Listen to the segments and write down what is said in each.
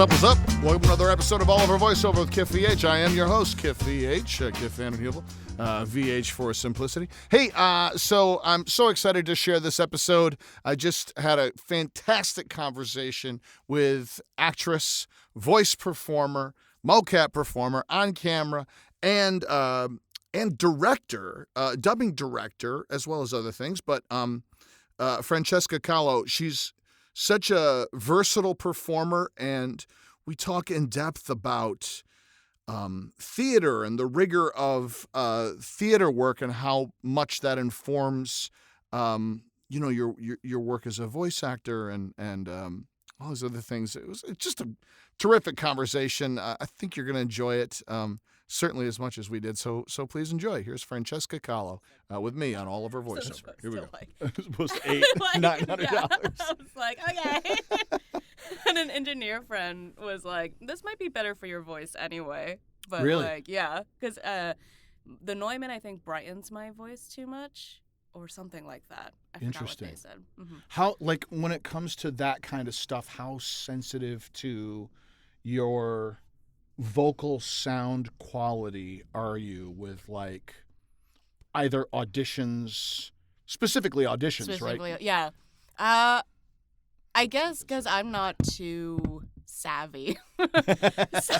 up, what's up? Welcome to another episode of All Over Voiceover with Kiff VH. I am your host, Kiff VH, Kiff Van Hubel, VH for simplicity. Hey, so I'm so excited to share this episode. I just had a fantastic conversation with actress, voice performer, mocap performer, on camera, and director, dubbing director, as well as other things. But Francesca Calo, she's such a versatile performer, and we talk in depth about theater and the rigor of theater work and how much that informs, your work as a voice actor and all those other things. It's just a terrific conversation. I think you're going to enjoy it, certainly as much as we did. So please enjoy. Here's Francesca Calo with me on All Over Voiceover. Here we go. It was supposed to $900. Yeah. I was like, okay. And an engineer friend was like, this might be better for your voice anyway. But really? because the Neumann, I think, brightens my voice too much or something like that. I forgot what they said. Mm-hmm. How, like, when it comes to that kind of stuff, how sensitive to your vocal sound quality are you with, like, either auditions, specifically auditions, right? Yeah. I guess because I'm not too savvy. So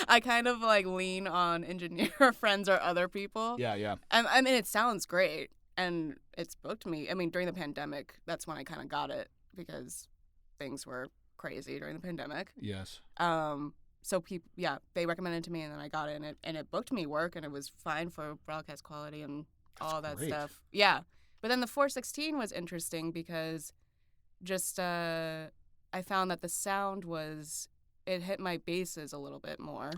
I kind of like lean on engineer friends or other people. Yeah. I mean, it sounds great and it's booked me. I mean, during the pandemic, that's when I kind of got it because things were crazy during the pandemic. Yes. So people, they recommended it to me and then I got it and it booked me work and it was fine for broadcast quality and all that stuff. Yeah. But then the 416 was interesting because just I found that the sound it hit my bases a little bit more.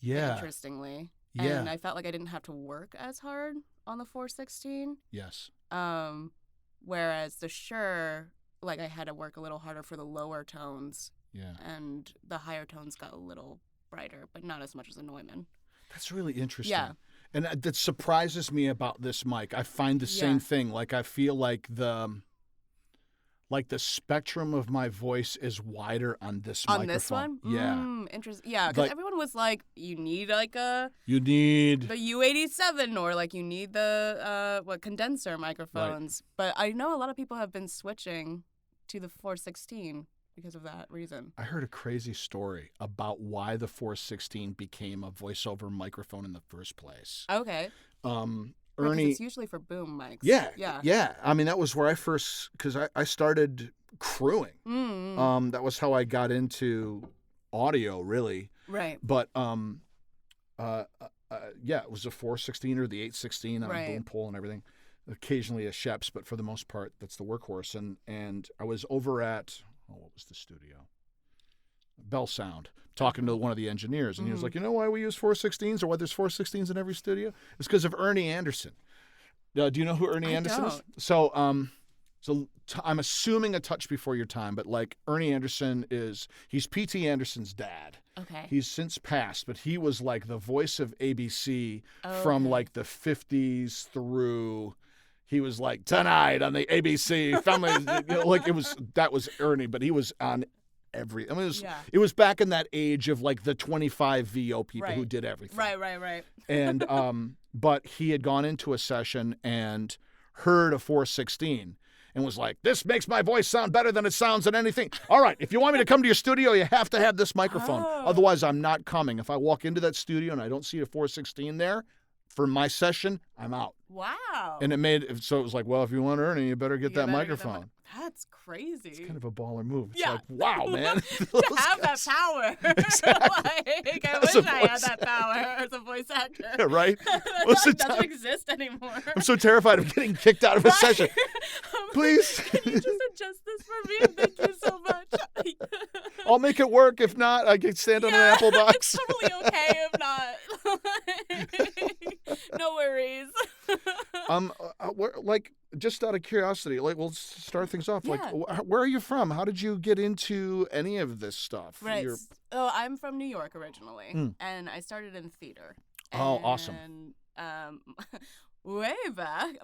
Yeah. Interestingly. Yeah. And I felt like I didn't have to work as hard on the 416. Yes. Whereas the Shure, like I had to work a little harder for the lower tones. Yeah. And the higher tones got a little brighter, but not as much as a Neumann. That's really interesting. Yeah. And that surprises me about this mic. I find the same thing. Like, I feel like the spectrum of my voice is wider on this microphone. On this one? Yeah. Interesting. Yeah, because everyone was like, you need the U87 or like you need the condenser microphones. Right. But I know a lot of people have been switching to the 416 because of that reason. I heard a crazy story about why the 416 became a voiceover microphone in the first place. Okay. Ernie, it's usually for boom mics. Yeah. I mean, that was where I first, because I started crewing. Mm-hmm. That was how I got into audio, really. Right. But it was a 416 or the 816 on a boom pole and everything. Occasionally a Sheps, but for the most part, that's the workhorse. And I was over at, what was the studio? Bell Sound, talking to one of the engineers, and he was like, you know why we use 416s or why there's 416s in every studio? It's because of Ernie Anderson. Do you know who Ernie Anderson is? So I'm assuming a touch before your time, but like Ernie Anderson he's P.T. Anderson's dad. Okay. He's since passed, but he was like the voice of ABC from like the 50s through. He was like, tonight on the ABC family, that was Ernie, but he was on it was back in that age of like the 25 VO people who did everything. Right. And but he had gone into a session and heard a 416 and was like, this makes my voice sound better than it sounds in anything. All right, if you want me to come to your studio, you have to have this microphone. Otherwise, I'm not coming. If I walk into that studio and I don't see a 416 there for my session, I'm out. Wow. And it was like, well, if you want Ernie, you better get that microphone. That's crazy. It's kind of a baller move. It's like, wow, man. To have that power. Exactly. I wish I had that power as a voice actor. Yeah, right? That doesn't exist anymore. I'm so terrified of getting kicked out of a session. Please. Can you just adjust this for me? Thank you so much. I'll make it work. If not, I can stand on an apple box. It's totally okay if not. No worries. Like, just out of curiosity, like, we'll start things off. Like, where are you from? How did you get into any of this stuff? Right. I'm from New York originally, and I started in theater. Oh, awesome. And way back,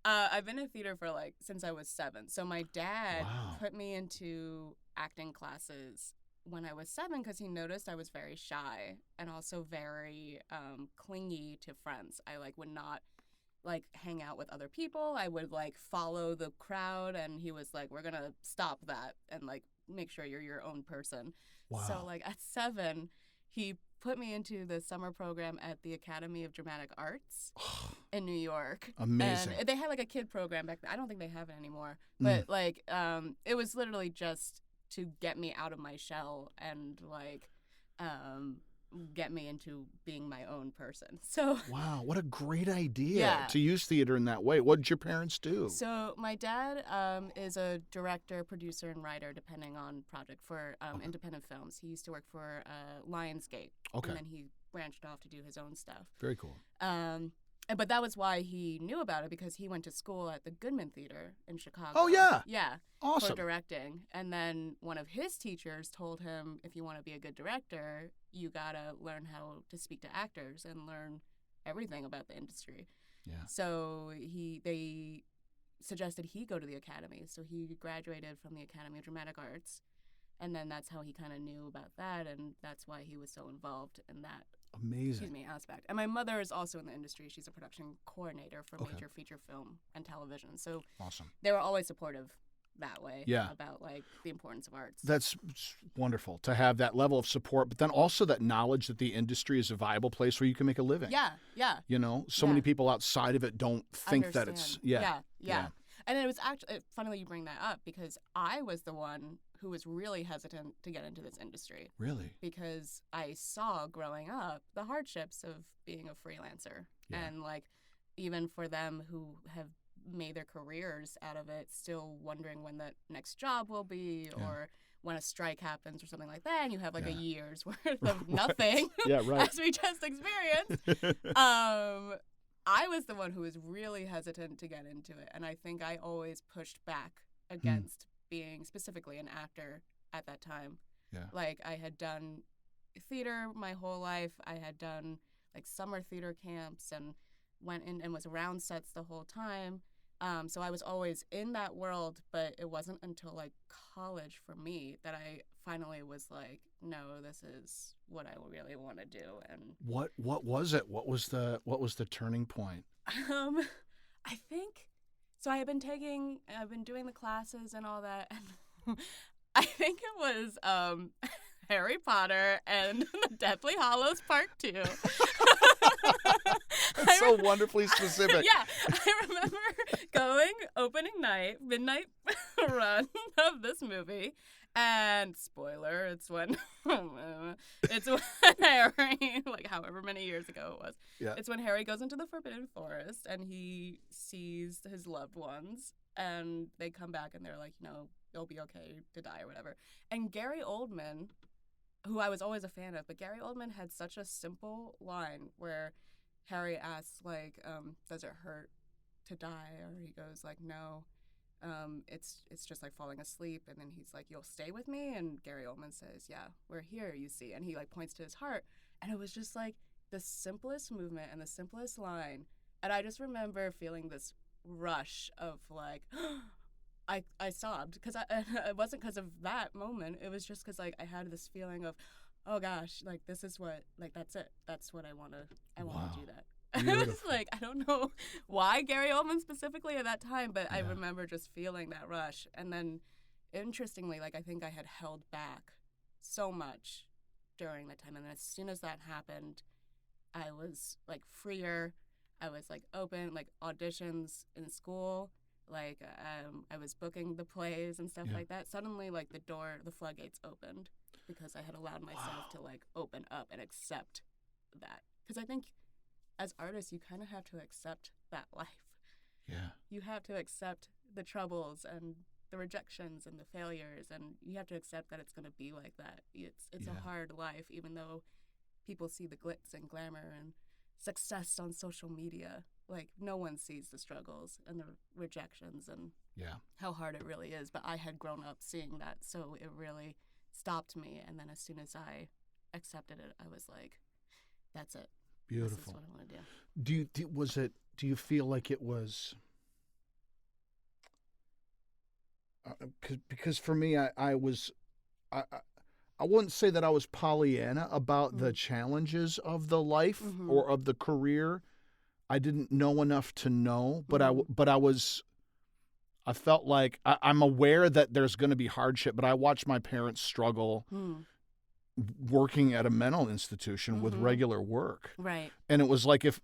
I've been in theater for since I was 7. So my dad put me into acting classes when I was 7, because he noticed I was very shy and also very clingy to friends. I like would not like hang out with other people. I would like follow the crowd, and he was like, we're gonna stop that and like make sure you're your own person. Wow. So like at 7, he put me into the summer program at the Academy of Dramatic Arts in New York. Amazing. And they had like a kid program back then. I don't think they have it anymore. But like it was literally just to get me out of my shell and like get me into being my own person. So wow, what a great idea Yeah. to use theater in that way. What did your parents do? So my dad is a director, producer, and writer, depending on project, for independent films. He used to work for Lionsgate, Okay. and then he branched off to do his own stuff. Very cool. But that was why he knew about it, because he went to school at the Goodman Theater in Chicago. Oh, yeah. Yeah. Awesome. For directing. And then one of his teachers told him, if you want to be a good director, you got to learn how to speak to actors and learn everything about the industry. Yeah. So they suggested he go to the Academy. So he graduated from the Academy of Dramatic Arts. And then that's how he kind of knew about that, and that's why he was so involved in that Amazing. aspect. And my mother is also in the industry. She's a production coordinator for Okay. major feature film and television. So Awesome. they were always supportive that way Yeah. about like the importance of arts. That's wonderful to have that level of support, but then also that knowledge that the industry is a viable place where you can make a living. Yeah, yeah. You know, so Yeah. many people outside of it don't think that it's, Understand. Yeah. And it was actually funny you bring that up, because I was the one who was really hesitant to get into this industry, Really? because I saw growing up the hardships of being a freelancer. Yeah. And like even for them who have made their careers out of it, still wondering when that next job will be, or when a strike happens or something like that, and you have like a year's worth of nothing. Yeah, right. As we just experienced. I was the one who was really hesitant to get into it, and I think I always pushed back against being specifically an actor at that time. Yeah. Like I had done theater my whole life. I had done like summer theater camps and went in and was around sets the whole time. So I was always in that world, but it wasn't until like college for me that I finally was like, no, this is what I really want to do. And What was it? What was the turning point? I think so. I've been doing the classes and all that, and I think it was Harry Potter and the Deathly Hallows Part 2. That's so wonderfully specific. Yeah, I remember going opening night, midnight run of this movie, and spoiler, it's when Harry, like however many years ago it was, it's when Harry goes into the Forbidden Forest and he sees his loved ones, and they come back and they're like, they'll be okay to die or whatever. And Gary Oldman, who I was always a fan of, but Gary Oldman had such a simple line where Harry asks, like, does it hurt to die? Or he goes, like, no, it's just like falling asleep. And then he's like, you'll stay with me? And Gary Oldman says, yeah, we're here, you see. And he, like, points to his heart. And it was just, like, the simplest movement and the simplest line. And I just remember feeling this rush of, like, I sobbed. Because it wasn't because of that moment. It was just because, like, I had this feeling of, oh gosh, like this is what, like that's it. That's what I want to do that. I was like, I don't know why Gary Oldman specifically at that time, but I remember just feeling that rush. And then interestingly, like I think I had held back so much during that time. And then as soon as that happened, I was like freer. I was like open, like auditions in school. Like I was booking the plays and stuff like that. Suddenly, like the floodgates opened, because I had allowed myself to like open up and accept that. Because I think as artists, you kind of have to accept that life. Yeah. You have to accept the troubles and the rejections and the failures, and you have to accept that it's going to be like that. It's a hard life, even though people see the glitz and glamour and success on social media. Like no one sees the struggles and the rejections and how hard it really is. But I had grown up seeing that, so it really stopped me. And then as soon as I accepted it, I was like, that's it. Beautiful. This is what I want to do. Do you feel like it was because for me I I wouldn't say that I was Pollyanna about the challenges of the life or of the career. I didn't know enough to know, but I felt like I'm aware that there's going to be hardship, but I watched my parents struggle working at a mental institution with regular work. Right. And it was like if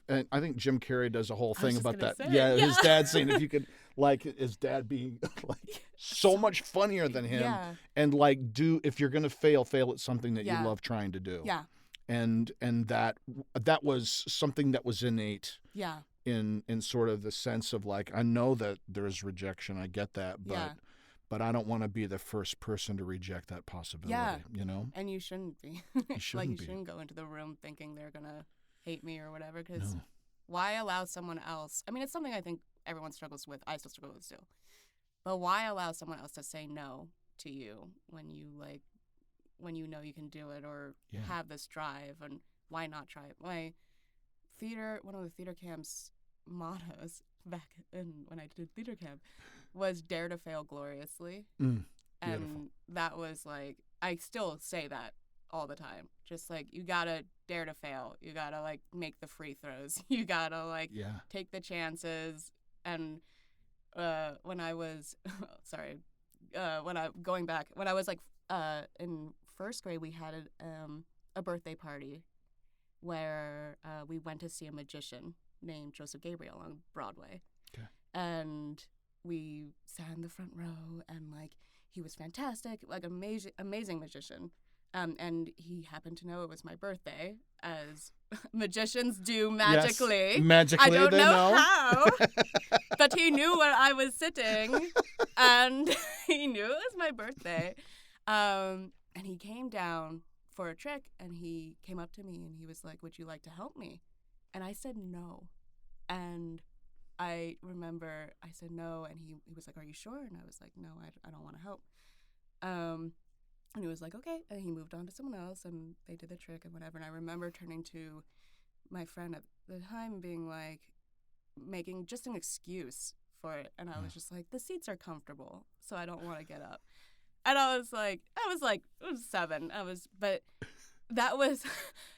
and I think Jim Carrey does a whole thing about that. Yeah, his dad saying if you could, like, his dad being like so much funnier than him, and like if you're gonna fail at something that you love trying to do. Yeah. And that was something that was innate. Yeah. In sort of the sense of like, I know that there's rejection, I get that, but I don't want to be the first person to reject that possibility, you know? And you shouldn't be. You shouldn't shouldn't go into the room thinking they're going to hate me or whatever, because why allow someone else? I mean, it's something I think everyone struggles with. I still struggle with still. But why allow someone else to say no to you when you know you can do it or have this drive, and why not try it? One of the theater camp's mottos back when I did theater camp was "Dare to fail gloriously," and that was like, I still say that all the time. Just like, you gotta dare to fail. You gotta like make the free throws. You gotta like take the chances. And when I was when I was like in first grade, we had a birthday party where we went to see a magician named Joseph Gabriel on Broadway. Okay. And we sat in the front row, and like, he was fantastic, like amazing magician. And he happened to know it was my birthday, as magicians do magically. Yes. Magically, I don't they know how, but he knew where I was sitting, and he knew it was my birthday. And he came down for a trick, and he came up to me and he was like, "Would you like to help me?" And I said no. And I remember I said no, and he was like, "Are you sure?" And I was like, "No, I don't want to help." And he was like, "Okay." And he moved on to someone else, and they did the trick and whatever. And I remember turning to my friend at the time, being like, making just an excuse for it. And I was just like, "The seats are comfortable, so I don't want to get up." And I was like, it was 7. But that was,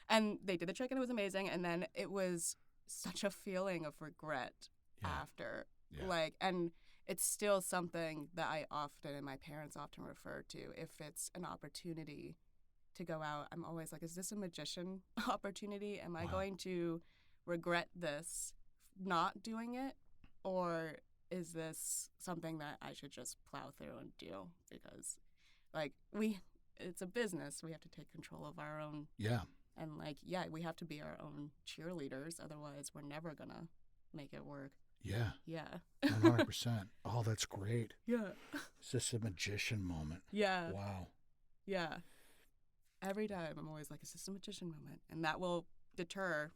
and they did the trick, and it was amazing. And then it was such a feeling of regret after. Like, and it's still something that I often, and my parents often refer to, if it's an opportunity to go out. I'm always like, is this a magician opportunity? Am I going to regret this not doing it? Or is this something that I should just plow through and do? Because, like, it's a business. We have to take control of our own. Yeah. And, like, we have to be our own cheerleaders. Otherwise, we're never going to make it work. Yeah. Yeah. 100%. Oh, that's great. Yeah. Is this a magician moment? Yeah. Wow. Yeah. Every time I'm always like, is this a magician moment? And that will defer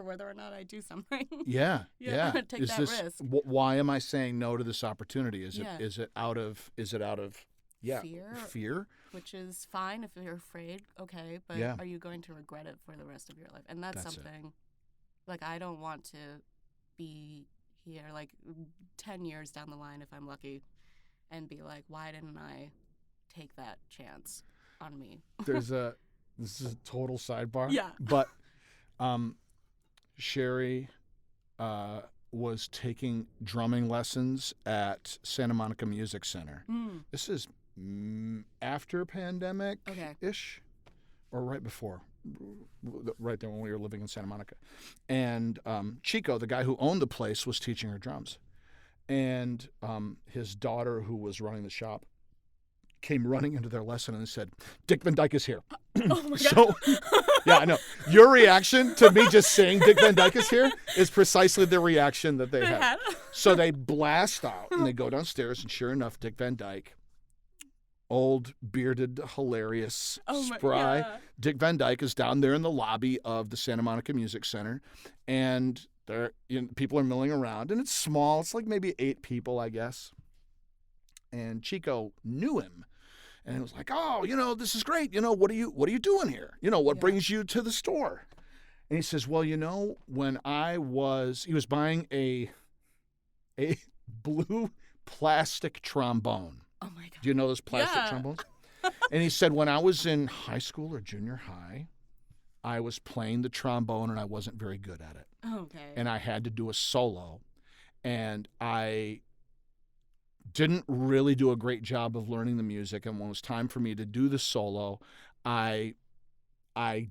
whether or not I do something. Yeah. Take that risk. Why am I saying no to this opportunity? Is it out of fear? Which is fine if you're afraid, okay, but are you going to regret it for the rest of your life? And that's something, like, I don't want to be here, like, 10 years down the line, if I'm lucky, and be like, why didn't I take that chance on me? This is a total sidebar. Yeah. But Sherry was taking drumming lessons at Santa Monica Music Center. This is after pandemic-ish, or right before, right there when we were living in Santa Monica. And Chico, the guy who owned the place, was teaching her drums. And his daughter, who was running the shop, came running into their lesson and said, "Dick Van Dyke is here." Oh my God. So, yeah, I know. Your reaction to me just saying Dick Van Dyke is here is precisely the reaction that they had. So they blast out and they go downstairs, and sure enough, Dick Van Dyke, old, bearded, hilarious, spry Dick Van Dyke, is down there in the lobby of the Santa Monica Music Center, and people are milling around, and it's small. It's like maybe 8 people, I guess. And Chico knew him, and he was like, "Oh, this is great. What are you doing here? What brings you to the store?" And he says, "Well, when he was buying a blue plastic trombone." Oh my God. Do you know those plastic trombones? And he said, when I was in high school or junior high, I was playing the trombone and I wasn't very good at it. Okay. And I had to do a solo. And I didn't really do a great job of learning the music. And when it was time for me to do the solo, I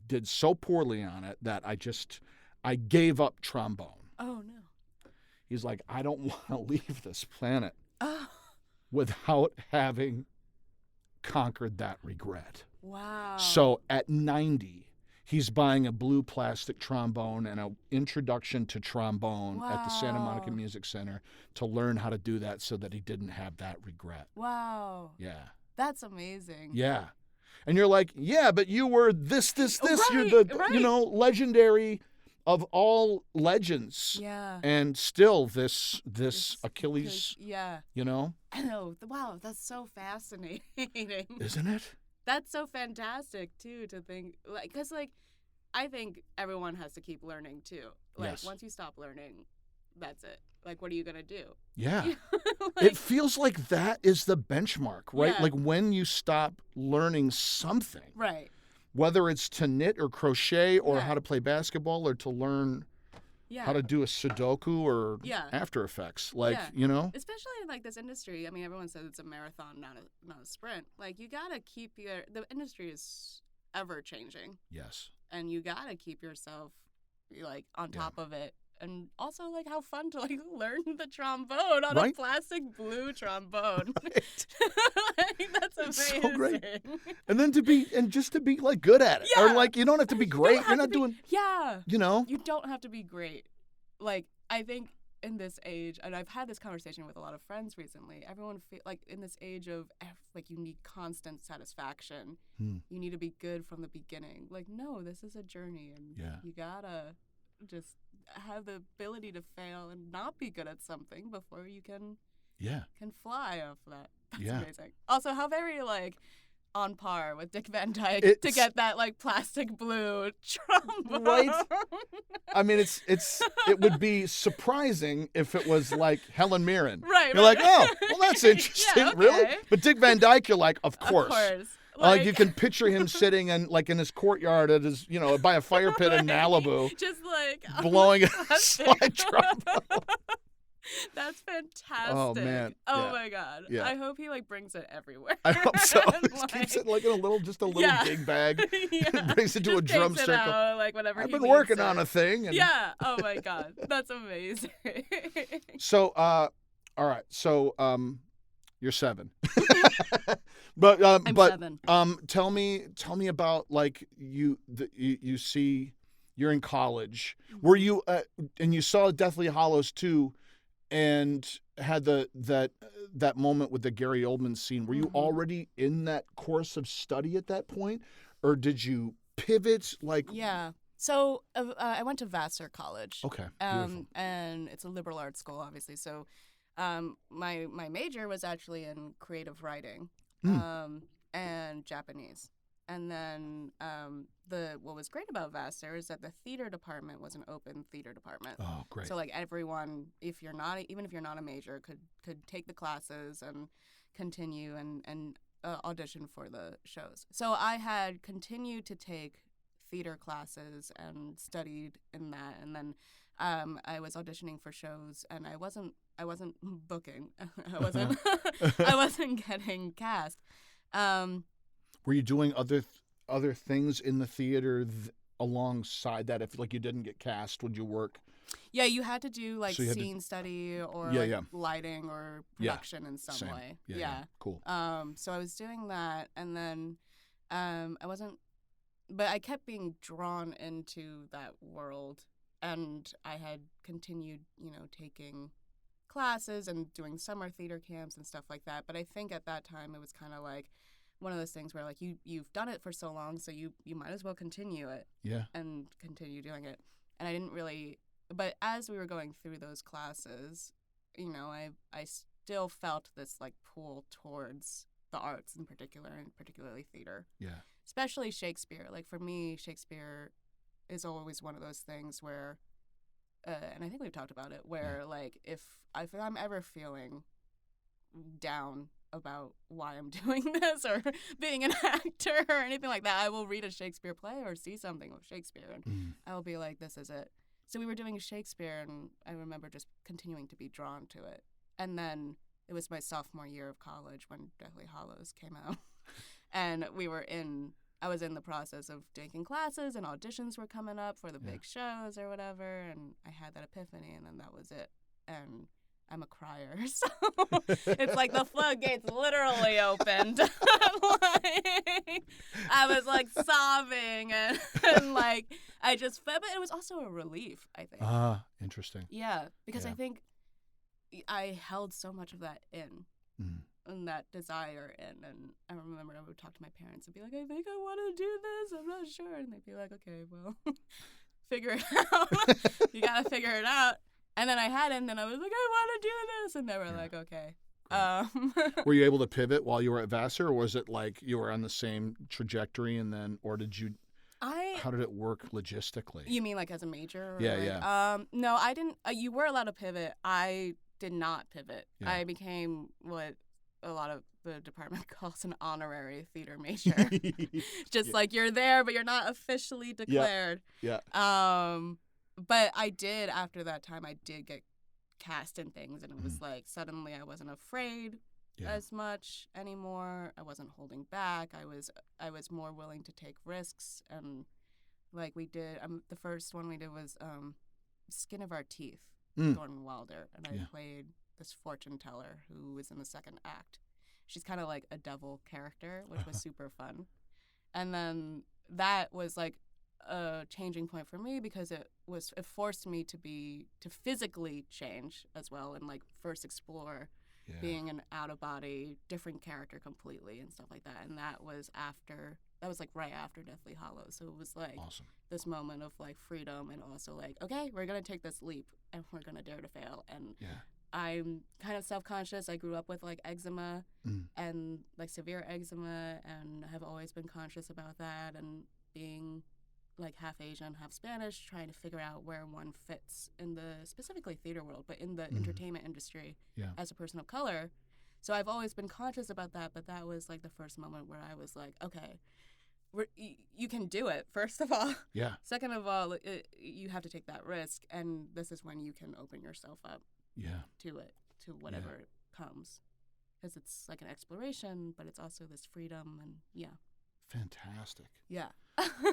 did so poorly on it that I gave up trombone. Oh, no. He's like, I don't want to leave this planet Oh. without having conquered that regret. Wow. So at 90, he's buying a blue plastic trombone and an introduction to trombone at the Santa Monica Music Center to learn how to do that so that he didn't have that regret. Wow. Yeah. That's amazing. Yeah. And you're like, yeah, but you were this. Right, You're the, right. legendary of all legends. Yeah. And still this Achilles, Yeah. I know. Wow, that's so fascinating. Isn't it? That's so fantastic, too, to think. Because, I think everyone has to keep learning, too. Yes. Once you stop learning, that's it. What are you going to do? Yeah. It feels like that is the benchmark, right? Yeah. Like when you stop learning something. Right. Whether it's to knit or crochet or Yeah. how to play basketball or to learn how to do a Sudoku or After Effects. Especially in this industry. I mean, everyone says it's a marathon, not a sprint. You got to keep the industry is ever changing. Yes. And you got to keep yourself on top of it. And also, how fun to, learn the trombone on a plastic blue trombone. Right. That's amazing. It's so great. And then to be good at it. Yeah. Or, you don't have to be great. You're not doing... Yeah. You know? You don't have to be great. I think in this age, and I've had this conversation with a lot of friends recently, everyone feel in this age of, you need constant satisfaction. You need to be good from the beginning. No, this is a journey, and you gotta just have the ability to fail and not be good at something before you can fly off that. That's amazing. Also, how very on par with Dick Van Dyke to get that plastic blue trombone. Right. I mean, it would be surprising if it was Helen Mirren. Right. You're well, that's interesting, okay. really. But Dick Van Dyke, you're of course. Of course. You can picture him sitting in his courtyard at his, by a fire pit in Malibu, just blowing a slide trombone. That's fantastic. Oh man. Oh my God. Yeah. I hope he like brings it everywhere. I hope so. And, Keeps it like in a little gig bag. Yeah. Brings it to a drum takes it circle. Out, like whenever I've he been needs working it. on a thing. And... Yeah. Oh my God. That's amazing. So, all right. So, you're 7. But I'm 7. Tell me about like you see you're in college. Were you and you saw Deathly Hallows 2 and had that moment with the Gary Oldman scene. Were you already in that course of study at that point, or did you pivot? Yeah. So I went to Vassar College. Okay. Beautiful. And it's a liberal arts school, obviously. So my major was actually in creative writing and Japanese. And then what was great about Vassar is that the theater department was an open theater department. Oh, great. So like everyone, even if you're not a major, could take the classes and continue and audition for the shows. So I had continued to take theater classes and studied in that, and then I was auditioning for shows, and I wasn't booking. I wasn't getting cast. Were you doing other things in the theater alongside that? If like you didn't get cast, would you work? Yeah, you had to do like scene study or lighting or production in some way. Yeah. Cool. So I was doing that, and then I wasn't, but I kept being drawn into that world, and I had continued, taking classes and doing summer theater camps and stuff like that. But I think at that time it was kind of like one of those things where like you've done it for so long, so you might as well continue it. Yeah. And continue doing it. And I didn't really, but as we were going through those classes, I still felt this like pull towards the arts in particular, and particularly theater. Yeah. Especially Shakespeare. Like for me, Shakespeare is always one of those things where, and I think we've talked about it, where like if I'm ever feeling down about why I'm doing this or being an actor or anything like that. I will read a Shakespeare play or see something of Shakespeare, and I will be like, this is it. So we were doing Shakespeare, and I remember just continuing to be drawn to it. And then it was my sophomore year of college when Deathly Hallows came out. And I was in the process of taking classes, and auditions were coming up for the big shows or whatever, and I had that epiphany, and then that was it. And I'm a crier, so it's like the floodgates literally opened. I was like sobbing, and like but it was also a relief, I think. Interesting. Yeah, because I think I held so much of that in. And that desire in, and I remember I would talk to my parents and be like, I think I want to do this, I'm not sure, and they'd be like, okay, well, figure it out. You gotta figure it out. And then I had it, and then I was like, I want to do this, and they were like, okay. Were you able to pivot while you were at Vassar, or was it like you were on the same trajectory, and then, or did you? How did it work logistically? You mean like as a major? Or Yeah. No, I didn't. You were allowed to pivot. I did not pivot. Yeah. I became what a lot of the department calls an honorary theater major. Just like you're there, but you're not officially declared. Yeah. But I did, after that time, I did get cast in things, and it was like suddenly I wasn't afraid as much anymore. I wasn't holding back. I was more willing to take risks, and like we did. The first one we did was Skin of Our Teeth, Thornton Wilder, and I played this fortune teller who was in the second act. She's kind of like a devil character, which was super fun. And then that was like a changing point for me because it forced me to physically change as well, and like first explore being an out of body different character completely and stuff like that. And that was like right after Deathly Hallows. So it was like this moment of like freedom, and also like, okay, we're gonna take this leap and we're gonna dare to fail. And I'm kind of self-conscious. I grew up with like eczema and like severe eczema, and have always been conscious about that, and being like half Asian, half Spanish, trying to figure out where one fits in the specifically theater world, but in the entertainment industry as a person of color. So I've always been conscious about that, but that was like the first moment where I was like, okay, you can do it, first of all. Yeah. Second of all, you have to take that risk, and this is when you can open yourself up to whatever comes. Because it's like an exploration, but it's also this freedom, and Fantastic. Yeah.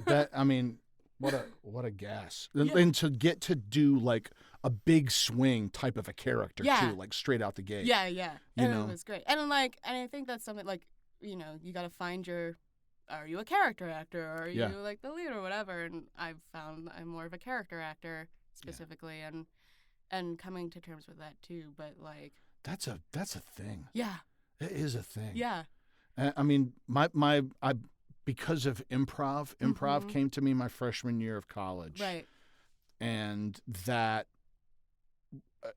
That, I mean, what a gas. And to get to do like a big swing type of a character too, like straight out the gate. Yeah. And it was great. And like, and I think that's something like, you got to find are you a character actor, or are you like the lead or whatever? And I've found I'm more of a character actor specifically, and coming to terms with that too. But like, that's a thing. Yeah. It is a thing. Yeah. I mean, I because of improv came to me my freshman year of college. Right. And that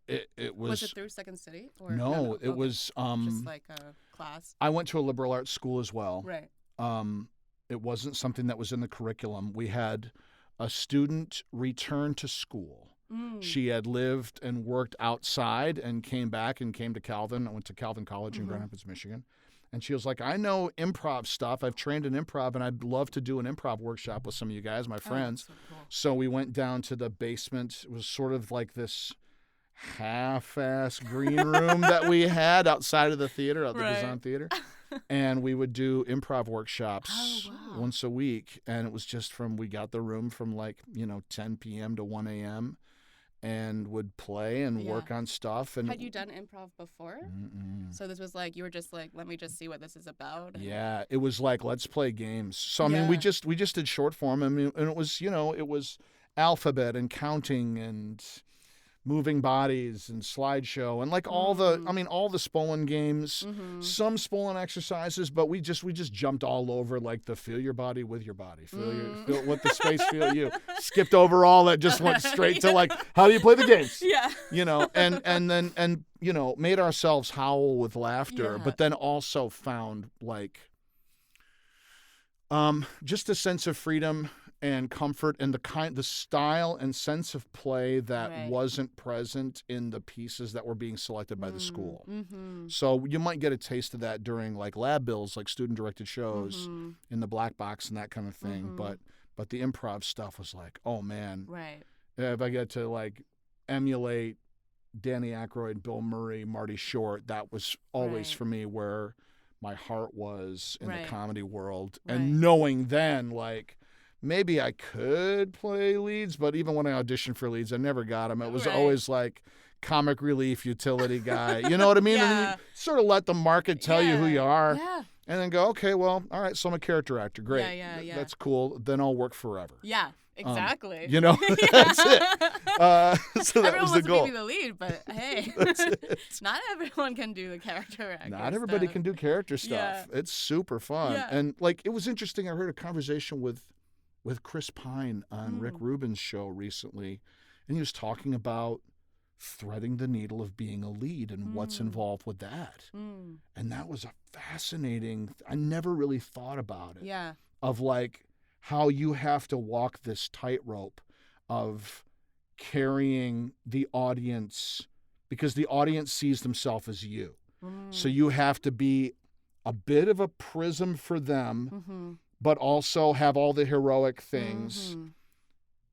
it was. Was it through Second City? Or no, it was just like a class. I went to a liberal arts school as well. Right. It wasn't something that was in the curriculum. We had a student return to school. She had lived and worked outside and came back and came to Calvin. I went to Calvin College in Grand Rapids, Michigan. And she was like, I know improv stuff. I've trained in improv, and I'd love to do an improv workshop with some of you guys, my friends. So cool. So we went down to the basement. It was sort of like this half-ass green room that we had outside of the theater, at the Design Theater. And we would do improv workshops once a week. And it was just we got the room from like, 10 p.m. to 1 a.m. and would play and work on stuff. And had you done improv before? So this was like, you were just like, let me just see what this is about. Yeah, it was like, let's play games. So I mean, we just did short form. I mean, and it was it was alphabet and counting and moving bodies and slideshow and like all the Spolin games, some Spolin exercises, but we just jumped all over like the feel your body with your body, feel what the space feel you. Skipped over all that, just went straight to like, how do you play the games? Yeah. And then made ourselves howl with laughter, but then also found like just a sense of freedom and comfort and the style and sense of play that Right. wasn't present in the pieces that were being selected by the school. Mm-hmm. So you might get a taste of that during like lab bills, like student-directed shows Mm-hmm. in the black box and that kind of thing. Mhm. But the improv stuff was like, oh man, Right. if I get to like emulate Danny Aykroyd, Bill Murray, Marty Short, that was always Right. for me where my heart was in Right. the comedy world. Right. And knowing then, like, maybe I could play leads, but even when I auditioned for leads, I never got them. It was Right. always like comic relief utility guy. You know what I mean? And then Yeah. you sort of let the market tell you who you are. Yeah. And then go, okay, well, all right, so I'm a character actor. Great. Yeah. That's cool. Then I'll work forever. Yeah. Exactly. You know, that's it. So that Everyone was the wants goal. to be the lead, but hey, That's it. not everyone can do the character actor. Not everybody stuff. can do character stuff. Yeah. It's super fun. Yeah. And like it was interesting. I heard a conversation with Chris Pine on Rick Rubin's show recently, and he was talking about threading the needle of being a lead and what's involved with that. And that was a fascinating. I never really thought about it. Yeah. Of like how you have to walk this tightrope of carrying the audience because the audience sees themselves as you. So you have to be a bit of a prism for them, but also have all the heroic things.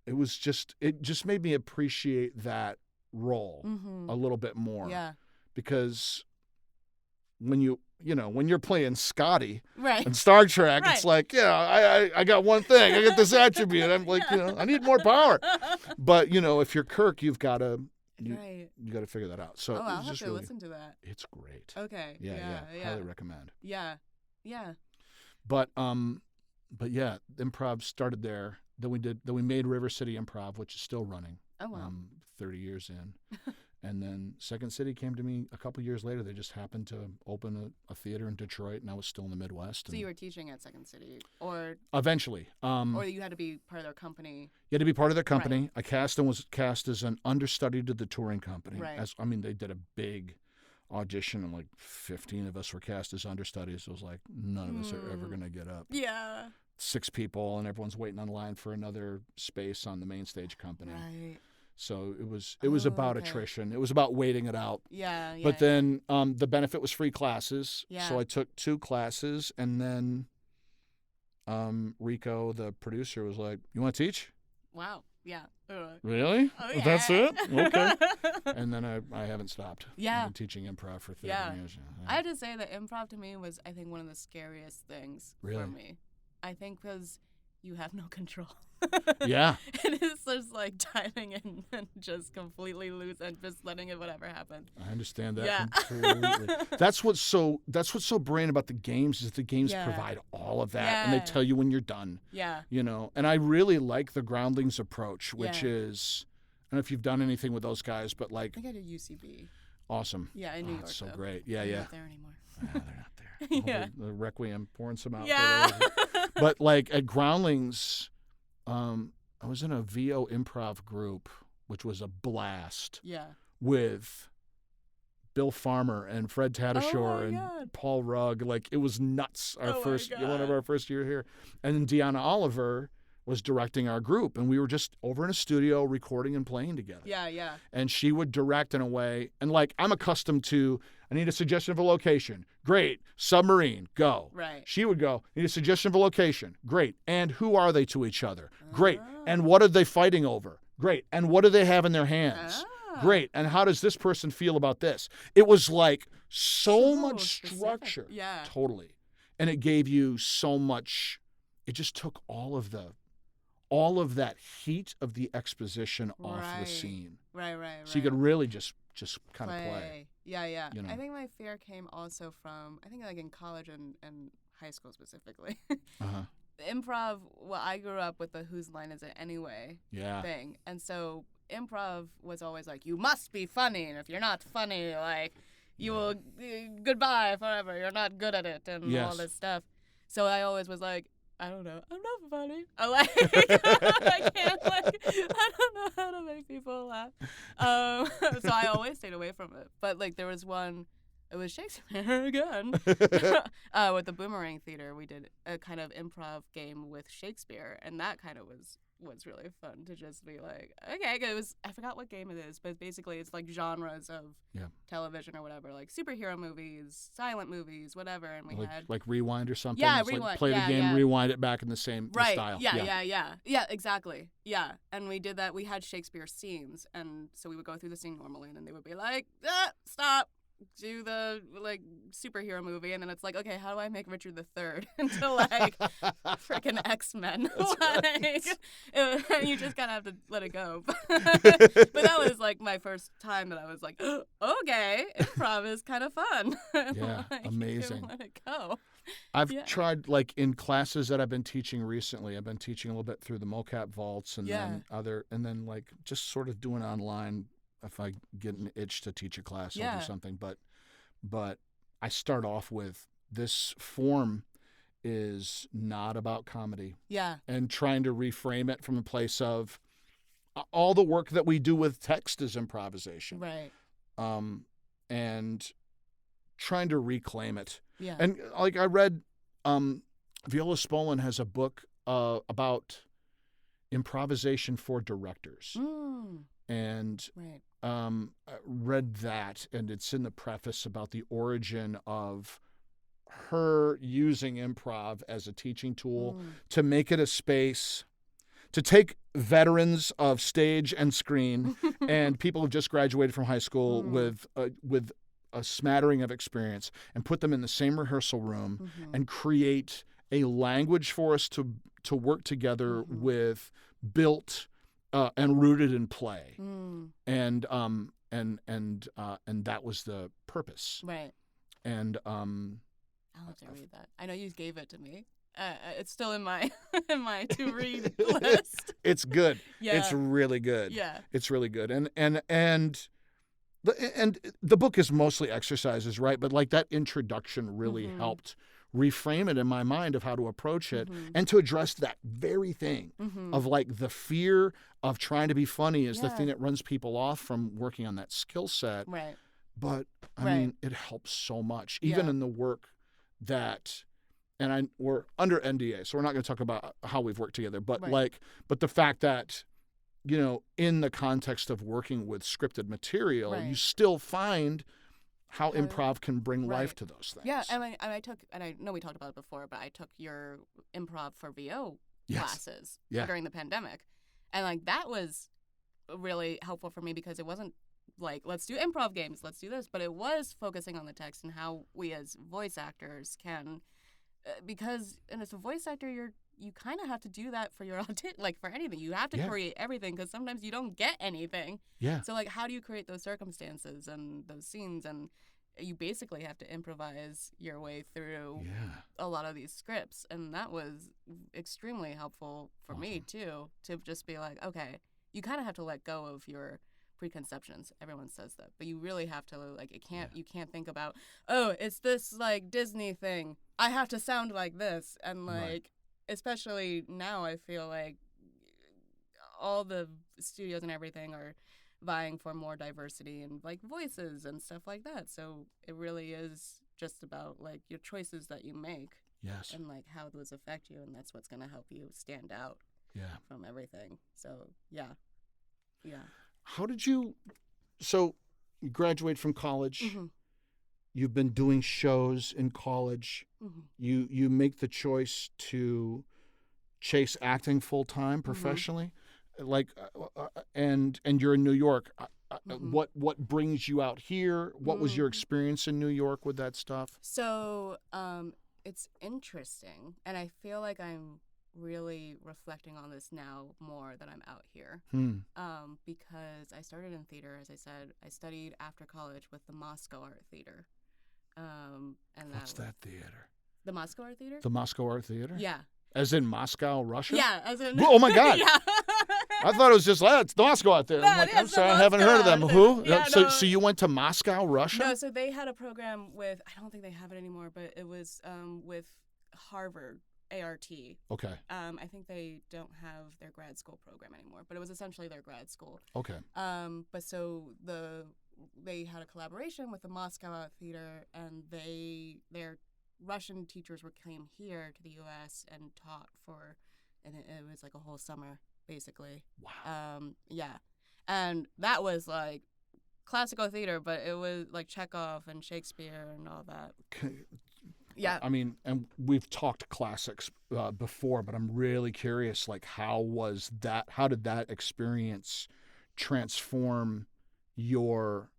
It just made me appreciate that role a little bit more. Yeah. Because when you're playing Scotty Right. in Star Trek, Right. it's like, I got one thing. I got this attribute. I'm like, I need more power. But, if you're Kirk, you've got to Right. you got to figure that out. So Oh, it I'll was have just to really, listen to that. it's great. Okay. Yeah. Highly recommend. Yeah. Yeah. But yeah, improv started there. Then we made River City Improv, which is still running. Oh wow. 30 years in. And then Second City came to me a couple years later. They just happened to open a theater in Detroit, and I was still in the Midwest. So you were teaching at Second City, or Eventually. or you had to be part of their company. You had to be part of their company. I was cast as an understudy to the touring company. Right. They did a big audition, and like 15 of us were cast as understudies. It was like, none of us are ever going to get up. Yeah. 6 people, and everyone's waiting on line for another space on the main stage company. Right. So it was about okay. attrition. It was about waiting it out. Yeah. But then the benefit was free classes. Yeah. So I took 2 classes, and then Rico, the producer, was like, "You want to teach?" Wow. Yeah. Really? Oh, yeah. That's it? Okay. And then I haven't stopped. Yeah. I've been teaching improv for 30 years. Yeah. I had to say that improv to me was, I think, one of the scariest things for Really? me. I think because you have no control. Yeah. And it's just like diving in and just completely loose and just letting it whatever happen. I understand that Yeah. completely. That's what's so brilliant about the games is the games Yeah. provide all of that, and they Yeah. tell you when you're done. Yeah. And I really like the Groundlings approach, which Yeah. is, I don't know if you've done anything with those guys, but I like, think I did UCB. awesome. Yeah, in New York. It's so though. great. Yeah, They're yeah. not there anymore. They're not there. Yeah. The Requiem pouring some out. Yeah. But like at Groundlings, I was in a VO improv group, which was a blast Yeah. with Bill Farmer and Fred Tatasciore my and God. Paul Rugg. Like it was nuts. Oh my One of God. our first year here. And then Deanna Oliver was directing our group, and we were just over in a studio recording and playing together. Yeah, yeah. And she would direct in a way, and like I'm accustomed to, I need a suggestion of a location. Great. Submarine, go. Right. She would go, need a suggestion of a location. Great. And who are they to each other? Great. Oh. And what are they fighting over? Great. And what do they have in their hands? Ah. Great. And how does this person feel about this? It was like so much specific. structure. Yeah. Totally. And it gave you so much, it just took all of that heat of the exposition off the Right. scene. Right. So you could really just kind of play. Yeah. you know. I think my fear came also from, I think like in college and high school specifically. Uh-huh. Improv, well, I grew up with the whose line is it anyway Yeah. thing. And so improv was always like, you must be funny. And if you're not funny, like, you will, goodbye forever. You're not good at it and Yes. all this stuff. So I always was like, I don't know. I'm not funny. I like, I can't, like, I don't know how to make people laugh. So I always stayed away from it. But, like, there was one it was Shakespeare again. With the Boomerang Theater, we did a kind of improv game with Shakespeare, and that kind of was really fun to just be like, okay, I forgot what game it is, but basically it's like genres of television or whatever, like superhero movies, silent movies, whatever, and we had like Rewind or something. Yeah, it's Rewind. Like play the game, rewind it back in the same style. Yeah, exactly. Yeah, and we did that. We had Shakespeare scenes, and so we would go through the scene normally, and then they would be like, stop. Do the like superhero movie, and then it's like, okay, how do I make Richard III into like freaking X-Men? And you just kind of have to let it go. But that was like my first time that I was like, okay, improv is kind of fun. Yeah, like, amazing. You let it go. I've tried, like in classes that I've been teaching recently. I've been teaching a little bit through the mocap vaults, and then like just sort of doing online. If I get an itch to teach a class, I'll do something. But I start off with, this form is not about comedy. Yeah. And trying to reframe it from a place of all the work that we do with text is improvisation. Right. And trying to reclaim it. Yeah. And like I read, Viola Spolin has a book about improvisation for directors. And I read that, and it's in the preface about the origin of her using improv as a teaching tool to make it a space to take veterans of stage and screen and people who've just graduated from high school with a smattering of experience and put them in the same rehearsal room and create a language for us to work together with, built and rooted in play, and that was the purpose. Right. And I'll have to read that. I know you gave it to me. It's still in my to read list. It's good. Yeah. It's really good. Yeah. It's really good. And the book is mostly exercises, right? But like that introduction really helped reframe it in my mind of how to approach it and to address that very thing of like the fear of trying to be funny is the thing that runs people off from working on that skill set. Right. But I mean, it helps so much, even in the work that, and we're under NDA, so we're not going to talk about how we've worked together, but but the fact that, you know, in the context of working with scripted material, you still find how improv can bring life to those things. Yeah, and I know we talked about it before, but I took your improv for VO classes during the pandemic. And like that was really helpful for me because it wasn't like, let's do improv games, let's do this, but it was focusing on the text and how we as voice actors can, because as a voice actor, you kind of have to do that for your like for anything. You have to create everything because sometimes you don't get anything. Yeah. So like, how do you create those circumstances and those scenes? And you basically have to improvise your way through a lot of these scripts. And that was extremely helpful for me too, to just be like, okay, you kind of have to let go of your preconceptions. Everyone says that, but you really have to like, you can't think about, oh, it's this like Disney thing, I have to sound like this. And like, especially now, I feel like all the studios and everything are vying for more diversity and like voices and stuff like that. So it really is just about like your choices that you make. Yes. And like how those affect you, and that's what's going to help you stand out from everything. So yeah. How did you graduate from college? You've been doing shows in college. You make the choice to chase acting full time professionally, like, and you're in New York. What brings you out here? What was your experience in New York with that stuff? So it's interesting, and I feel like I'm really reflecting on this now more that I'm out here, because I started in theater. As I said, I studied after college with the Moscow Art Theater. And what's that theater? The Moscow Art Theater? The Moscow Art Theater? Yeah. As in Moscow, Russia? Yeah, as in... Oh, my God. Yeah. I thought it was just, it's Moscow out there. I'm like, I'm sorry, I haven't heard of them. Who? Yeah, so you went to Moscow, Russia? No, so they had a program with, I don't think they have it anymore, but it was with Harvard, ART. Okay. I think they don't have their grad school program anymore, but it was essentially their grad school. Okay. But so they had a collaboration with the Moscow Art Theater, and their Russian teachers came here to the U.S. and taught and it was like a whole summer, basically. Wow. Yeah. And that was like classical theater, but it was like Chekhov and Shakespeare and all that. Yeah. I mean, and we've talked classics before, but I'm really curious, like, how did that experience transform your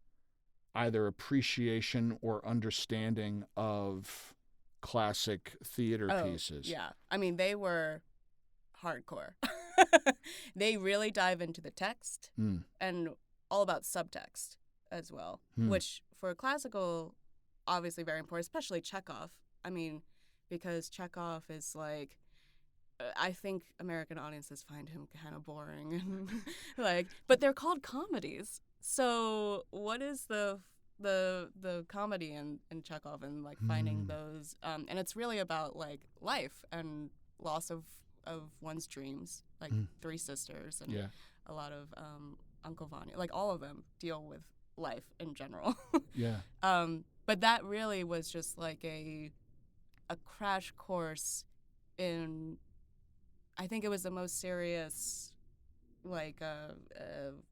either appreciation or understanding of classic theater pieces? Yeah. I mean, they were hardcore. They really dive into the text and all about subtext as well, which for classical, obviously very important, especially Chekhov. I mean, because Chekhov is like, I think American audiences find him kind of boring, and like, but they're called comedies. So what is the comedy in Chekhov, and like finding those, and it's really about like life and loss of one's dreams, like Three Sisters and a lot of Uncle Vanya, like all of them deal with life in general. Yeah. But that really was just like a crash course in, I think it was the most serious like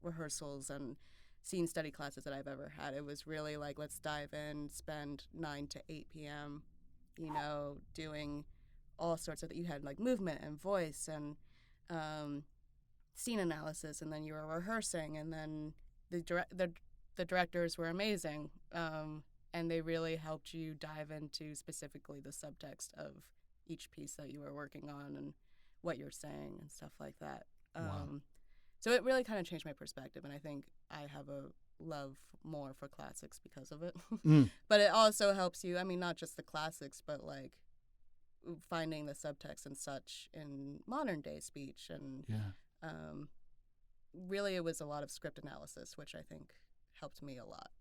rehearsals and scene study classes that I've ever had. It was really like, let's dive in, spend 9 to 8 p.m., you know, doing all sorts of, you had like movement and voice and scene analysis, and then you were rehearsing, and then the directors were amazing, and they really helped you dive into specifically the subtext of each piece that you were working on and what you're saying and stuff like that. Wow. So it really kind of changed my perspective, and I think I have a love more for classics because of it. But it also helps you, I mean, not just the classics, but like finding the subtext and such in modern day speech. And really it was a lot of script analysis, which I think helped me a lot.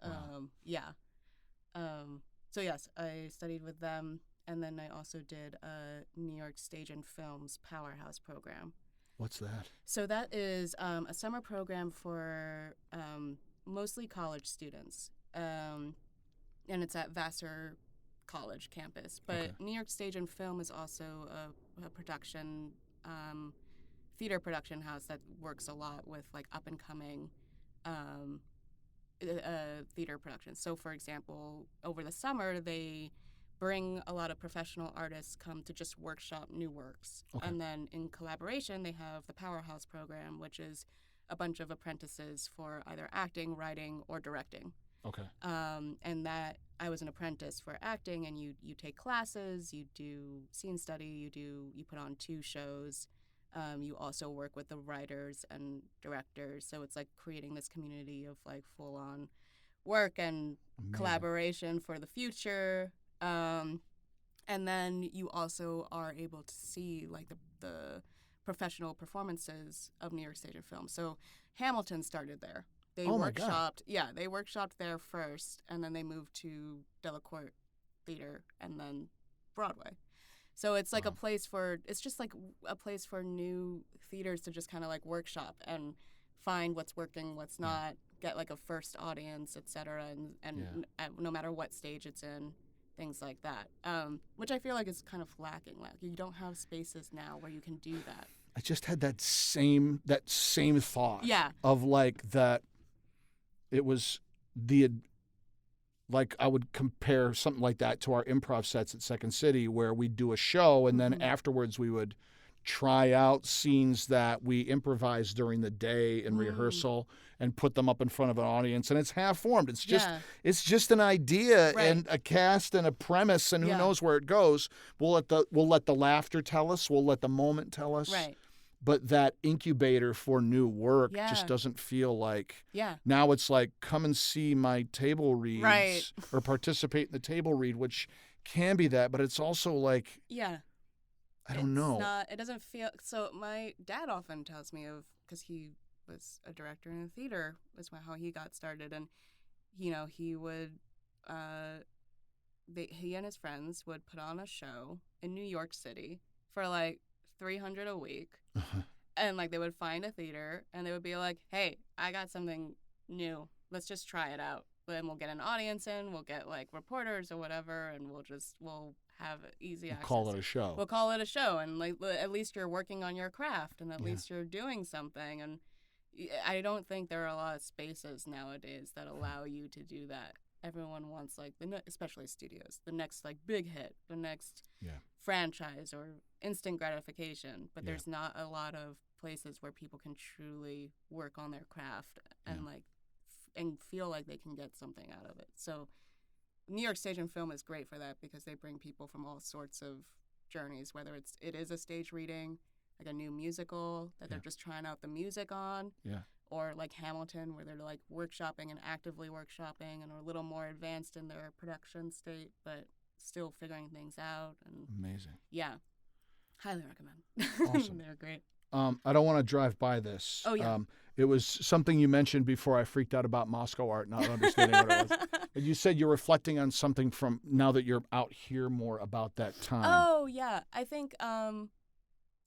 Wow. So yes, I studied with them, and then I also did a New York Stage and Film's Powerhouse program. What's that? So that is a summer program for mostly college students, and it's at Vassar College campus. But New York Stage and Film is also a production, theater production house that works a lot with like up and coming theater productions. So, for example, over the summer they bring a lot of professional artists come to just workshop new works. And then in collaboration, they have the Powerhouse program, which is a bunch of apprentices for either acting, writing, or directing. And that I was an apprentice for acting, and you take classes, you do scene study, you put on 2 shows. You also work with the writers and directors. So it's like creating this community of like full on work and collaboration for the future. And then you also are able to see like the professional performances of New York Stage and Film. So Hamilton started there. They workshopped there first, and then they moved to Delacorte Theater and then Broadway. So it's like a place for new theaters to just kind of like workshop and find what's working, what's not, get like a first audience, et cetera, and no matter what stage it's in. Things like that, which I feel like is kind of lacking. Like you don't have spaces now where you can do that. I just had that same thought. Yeah. Of like that, it was like I would compare something like that to our improv sets at Second City, where we'd do a show and then afterwards we would try out scenes that we improvised during the day in rehearsal and put them up in front of an audience, and it's half formed. It's just an idea and a cast and a premise, and who knows where it goes. We'll let the laughter tell us. We'll let the moment tell us. Right. But that incubator for new work just doesn't feel like. Now it's like, come and see my table reads or participate in the table read, which can be that, but it's also like. I don't know. It doesn't feel. So my dad often tells me of, because he was a director in a theater, was how he got started, and you know he would, he and his friends would put on a show in New York City for like $300 a week, and like they would find a theater and they would be like, hey, I got something new let's just try it out. Then we'll get an audience in, we'll get like reporters or whatever, and we'll have easy access. Call it a show. We'll call it a show, and like at least you're working on your craft, and at least you're doing something. And I don't think there are a lot of spaces nowadays that allow you to do that. Everyone wants like especially studios, the next like big hit, the next franchise or instant gratification. But there's not a lot of places where people can truly work on their craft and like and feel like they can get something out of it. So New York Stage and Film is great for that because they bring people from all sorts of journeys, whether it is a stage reading, like a new musical that they're just trying out the music on, or like Hamilton where they're like workshopping and actively workshopping and are a little more advanced in their production state, but still figuring things out. And amazing. Yeah. Highly recommend. Awesome. They're great. I don't want to drive by this. Oh, yeah. It was something you mentioned before I freaked out about Moscow art, not understanding what it was. But you said you're reflecting on something from now that you're out here more about that time. Oh, yeah. I think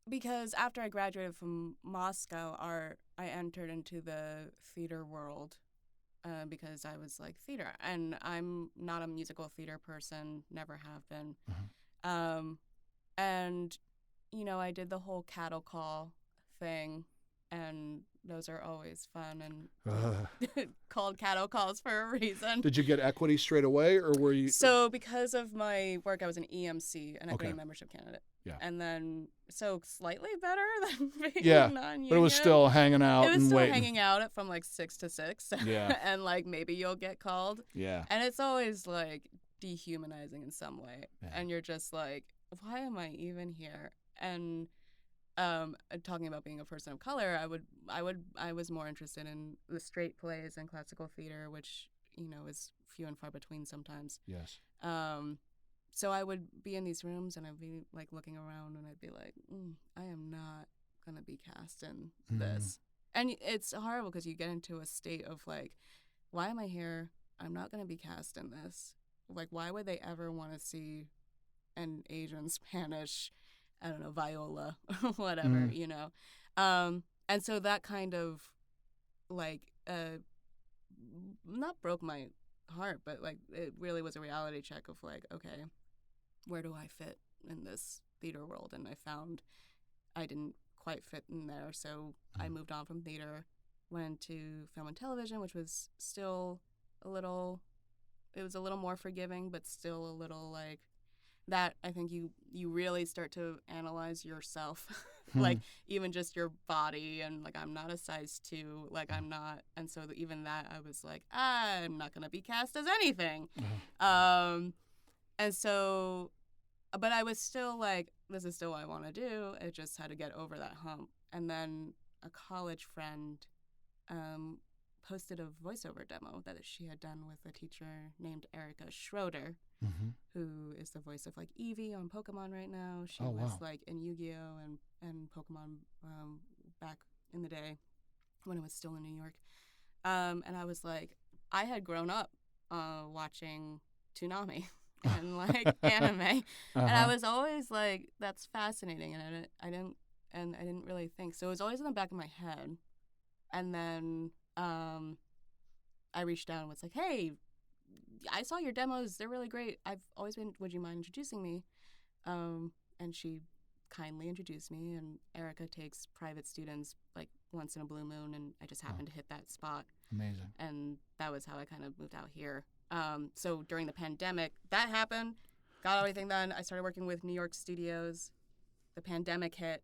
because after I graduated from Moscow art, I entered into the theater world because I was like theater. And I'm not a musical theater person, never have been. And, you know, I did the whole cattle call thing. And those are always fun and called cattle calls for a reason. Did you get equity straight away, or were you? So because of my work, I was an EMC, an equity membership candidate. Yeah. And then, so slightly better than being non-union. But it was still hanging out and waiting. It was still hanging out from like 6 to 6. Yeah. And like maybe you'll get called. Yeah. And it's always like dehumanizing in some way. Yeah. And you're just like, why am I even here? And talking about being a person of color, I was more interested in the straight plays and classical theater, which, you know, is few and far between sometimes. Yes. So I would be in these rooms and I'd be like looking around and I'd be like, I am not gonna be cast in this. And it's horrible because you get into a state of like, why am I here? I'm not gonna be cast in this. Like, why would they ever want to see an Asian, Spanish, I don't know, viola, whatever, you know? And so that kind of, like, not broke my heart, but, like, it really was a reality check of, like, okay, where do I fit in this theater world? And I found I didn't quite fit in there, so I moved on from theater, went to film and television, which was still a little more forgiving, but still a little, like, that I think you really start to analyze yourself, like even just your body, and like I'm not a size 2, like I'm not, and so even that I was like, I'm not gonna be cast as anything, and so, but I was still like, this is still what I want to do. I just had to get over that hump, and then a college friend posted a voiceover demo that she had done with a teacher named Erica Schroeder, who is the voice of like Eevee on Pokemon right now. She was like in Yu-Gi-Oh and Pokemon back in the day when it was still in New York. And I was like, I had grown up watching Toonami and like anime, and I was always like, that's fascinating, and I didn't really think so. It was always in the back of my head, and then I reached out and was like, hey, I saw your demos. They're really great. I've always been, would you mind introducing me? And she kindly introduced me, and Erica takes private students like once in a blue moon, and I just happened to hit that spot. Amazing. And that was how I kind of moved out here. So during the pandemic, that happened, got everything done. I started working with New York studios. The pandemic hit.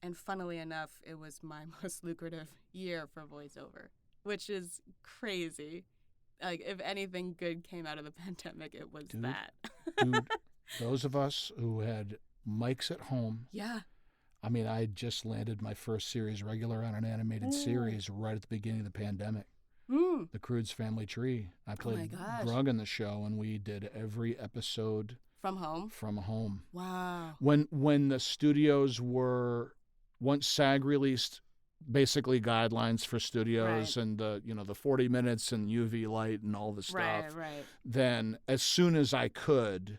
And funnily enough, it was my most lucrative year for voiceover, which is crazy. Like, if anything good came out of the pandemic, it was that. Dude, those of us who had mics at home. Yeah. I mean, I just landed my first series regular on an animated series right at the beginning of the pandemic. The Croods Family Tree. I played Grug in the show, and we did every episode from home. From home. Wow. When the studios were, once SAG released basically guidelines for studios and the 40 minutes and UV light and all the stuff. Right. Then as soon as I could,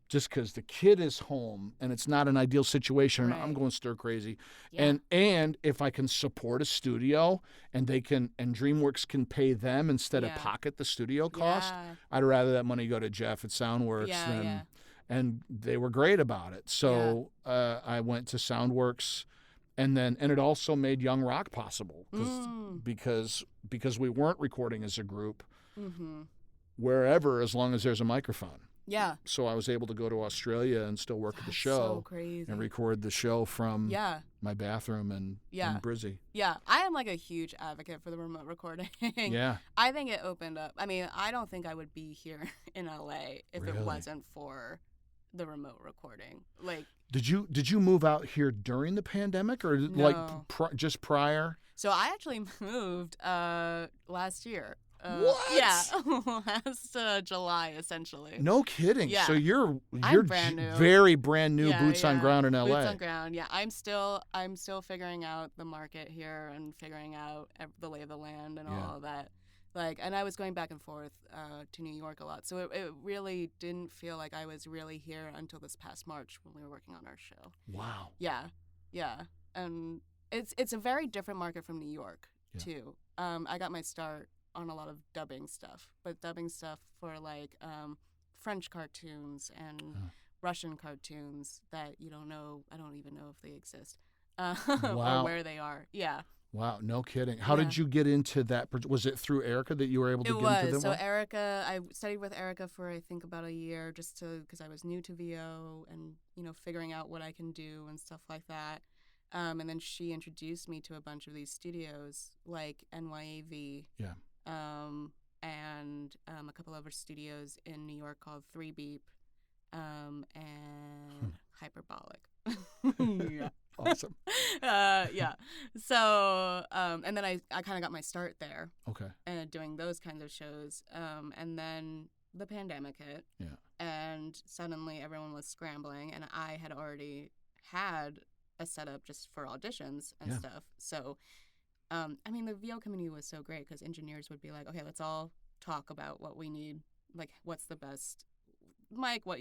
just because the kid is home and it's not an ideal situation, and Right. I'm going stir crazy. Yeah. And if I can support a studio and DreamWorks can pay them instead of Yeah. pocket the studio cost, Yeah. I'd rather that money go to Jeff at Soundworks Yeah, yeah. and they were great about it. So I went to Soundworks, and it also made Young Rock possible because we weren't recording as a group wherever, as long as there's a microphone. Yeah. So I was able to go to Australia and still work at the That's show so crazy. and record the show from Yeah. my bathroom in Brizzy. Yeah. I am like a huge advocate for the remote recording. Yeah. I think it opened up. I mean, I don't think I would be here in LA if it wasn't for the remote recording. Like, did you move out here during the pandemic or No. just prior? So I actually moved last year. What? Yeah, last July essentially. No kidding. Yeah. So you're brand new. very brand new, Yeah, boots on ground in LA. Boots on ground. Yeah, I'm still figuring out the market here and figuring out the lay of the land and all of that. Like, and I was going back and forth to New York a lot, so it really didn't feel like I was really here until this past March when we were working on our show. Wow. Yeah, and it's a very different market from New York too. I got my start on a lot of dubbing stuff, but dubbing stuff for like French cartoons and Russian cartoons that you don't know. I don't even know if they exist or where they are. Yeah. Wow, no kidding. How did you get into that? Was it through Erica that you were able to get into them? So Erica, I studied with Erica for I think about a year, just because I was new to VO and figuring out what I can do and stuff like that. And then she introduced me to a bunch of these studios like NYAV. Yeah. And a couple other studios in New York called 3 Beep, and Hyperbolic. Yeah. Awesome. Yeah. So, and then I kind of got my start there. Okay. And doing those kinds of shows. And then the pandemic hit. Yeah. And suddenly everyone was scrambling, and I had already had a setup just for auditions and stuff. So, I mean, the VO community was so great because engineers would be like, okay, let's all talk about what we need. Like, what's the best mic? What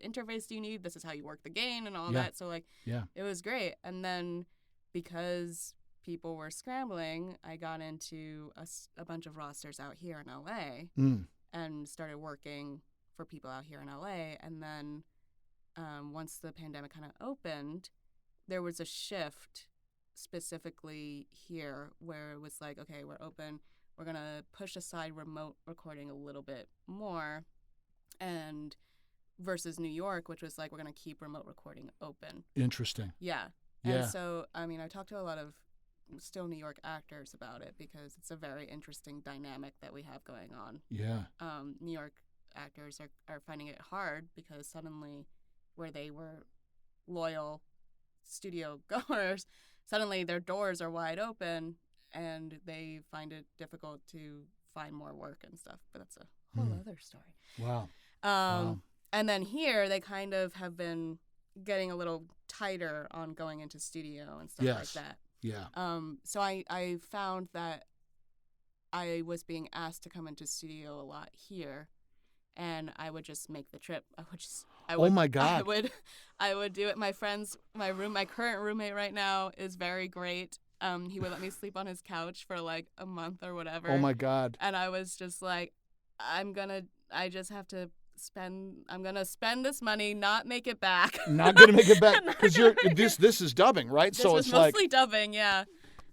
interface do you need? This is how you work the gain and all that. So, like, it was great. And then because people were scrambling, I got into a bunch of rosters out here in LA and started working for people out here in LA. And then once the pandemic kind of opened, there was a shift specifically here where it was like, okay, we're open, we're gonna push aside remote recording a little bit more, and versus New York, which was like, we're gonna keep remote recording open. Interesting. And so I mean, I talked to a lot of still New York actors about it because it's a very interesting dynamic that we have going on. New York actors are finding it hard because suddenly where they were loyal studio goers, suddenly their doors are wide open and they find it difficult to find more work and stuff. But that's a whole other story. Wow. And then here they kind of have been getting a little tighter on going into studio and stuff like that. Yeah. So I found that I was being asked to come into studio a lot here, and I would just make the trip. Oh my God. I would do it. My current roommate right now is very great. He would let me sleep on his couch for like a month or whatever. Oh my God. And I was just like, I'm gonna spend this money, not make it back. Not gonna make it back because this is dubbing, right? This was mostly dubbing, yeah.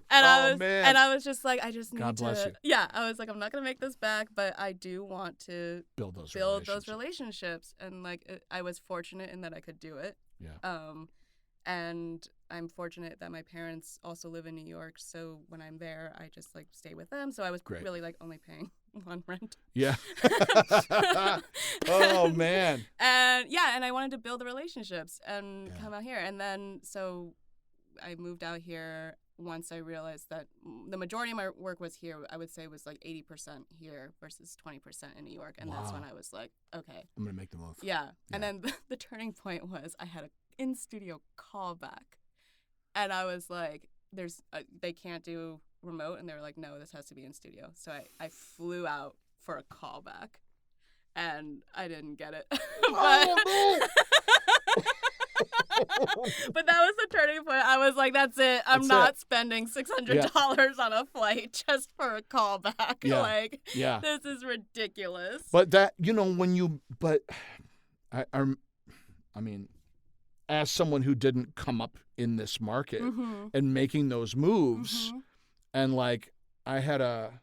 And I was just like, I just need God bless you. Yeah, I was like, I'm not gonna make this back, but I do want to build those relationships. And like, I was fortunate in that I could do it. Yeah. And I'm fortunate that my parents also live in New York, so when I'm there, I just like stay with them. So I was really like only paying one rent. Yeah. Oh man. And I wanted to build the relationships and come out here. And then so I moved out here once I realized that the majority of my work was here. I would say it was like 80% here versus 20% in New York. And that's when I was like, okay, I'm going to make the move. Yeah. And then the turning point was I had an in-studio callback. And I was like, they can't do remote. And they were like, no, this has to be in studio. So I flew out for a callback. and I didn't get it. Oh, no. But that was the turning point. I was like, that's it. I'm That's not it. spending $600 on a flight just for a callback. Yeah. Like, Yeah. this is ridiculous. But that, I mean, as someone who didn't come up in this market Mm-hmm. and making those moves, Mm-hmm. and like I had an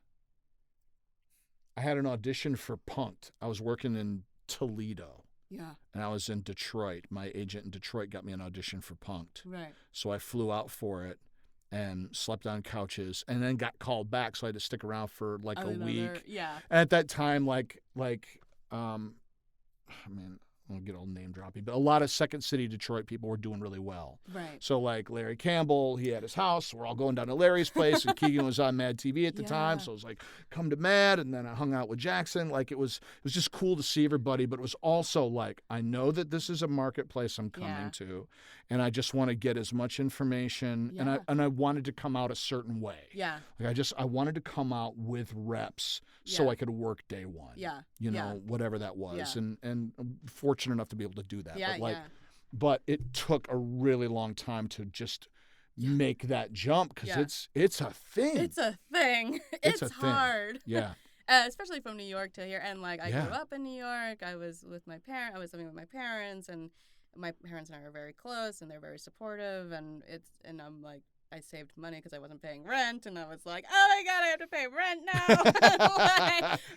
audition for Punk'd. I was working in Toledo. Yeah. And I was in Detroit. My agent in Detroit got me an audition for Punk'd. Right. So I flew out for it and slept on couches and then got called back. So I had to stick around for like a week. Yeah. And at that time, I'll get all name dropping, but a lot of Second City Detroit people were doing really well. Right. So like Larry Campbell, he had his house. We're all going down to Larry's place, and Keegan was on Mad TV at the time. So it was like, come to Mad, and then I hung out with Jackson. Like it was just cool to see everybody, but it was also like, I know that this is a marketplace I'm coming to, and I just want to get as much information, and I wanted to come out a certain way. Yeah. Like I wanted to come out with reps so I could work day one. Yeah. Whatever that was, Yeah. and I'm fortunate enough to be able to do that. Yeah. But it took a really long time to just make that jump because it's a thing. It's a thing. It's a thing. hard. Yeah. Especially from New York to here. And like I Yeah. grew up in New York. I was living with my parents, and my parents and I are very close, and they're very supportive. And I'm like, I saved money because I wasn't paying rent, and I was like, oh my God, I have to pay rent now.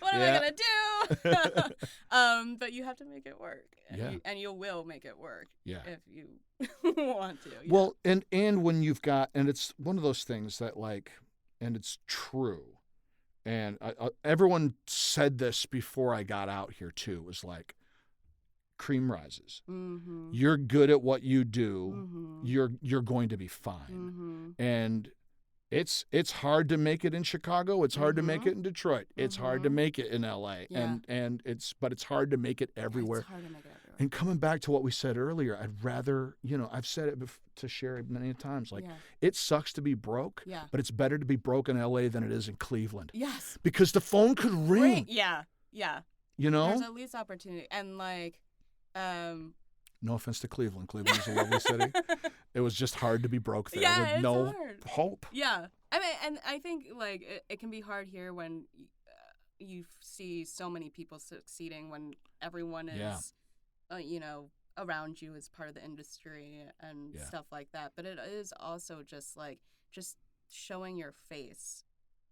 What am I gonna do? But you have to make it work, and you will make it work if you want to. Yeah. Well, and when you've got, and it's one of those things that like, and it's true, and everyone said this before I got out here too, was like, cream rises. Mm-hmm. You're good at what you do. Mm-hmm. You're going to be fine. Mm-hmm. And it's hard to make it in Chicago. It's hard to make it in Detroit. It's hard to make it in LA. Yeah. And it's hard to make it everywhere. It's hard to make it everywhere. And coming back to what we said earlier, I'd rather, I've said it to Sherry many times, like it sucks to be broke, but it's better to be broke in LA than it is in Cleveland. Yes. Because the phone could ring. Yeah. Yeah. There's at least opportunity. And like, no offense to Cleveland. Cleveland is a lovely city. It was just hard to be broke there with it's no hard. hope. Yeah. I mean, and I think like it can be hard here when you see so many people succeeding when everyone is, around you is part of the industry and stuff like that. But it is also just showing your face,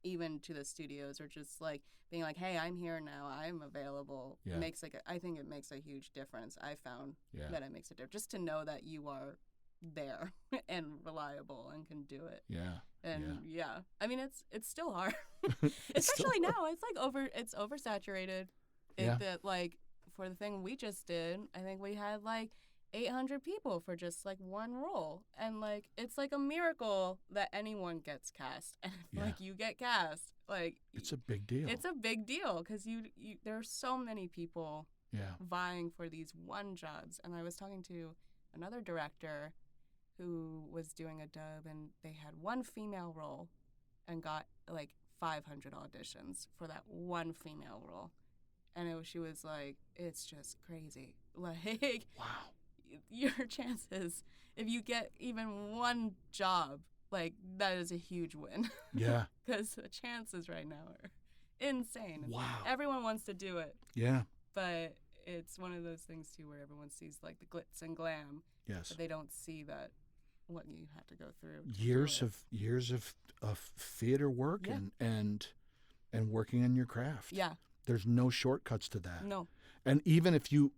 even to the studios, or just like being like, hey, I'm here now, I'm available. Yeah. I think it makes a huge difference. I found that it makes a difference just to know that you are there and reliable and can do it. Yeah. And I mean, it's still hard, especially now. It's oversaturated. That like for the thing we just did, I think we had like 800 people for just like one role, and like it's like a miracle that anyone gets cast, and like you get cast, like it's a big deal. It's a big deal because you there are so many people vying for these one jobs. And I was talking to another director who was doing a dub, and they had one female role and got like 500 auditions for that one female role, and she was like, it's just crazy, like wow. Your chances, if you get even one job, like that is a huge win. Yeah. Because the chances right now are insane. Wow. Everyone wants to do it. Yeah. But it's one of those things too where everyone sees like the glitz and glam. Yes. But they don't see that what you have to go through. Years of theater work and working on your craft. Yeah. There's no shortcuts to that. No. And even if you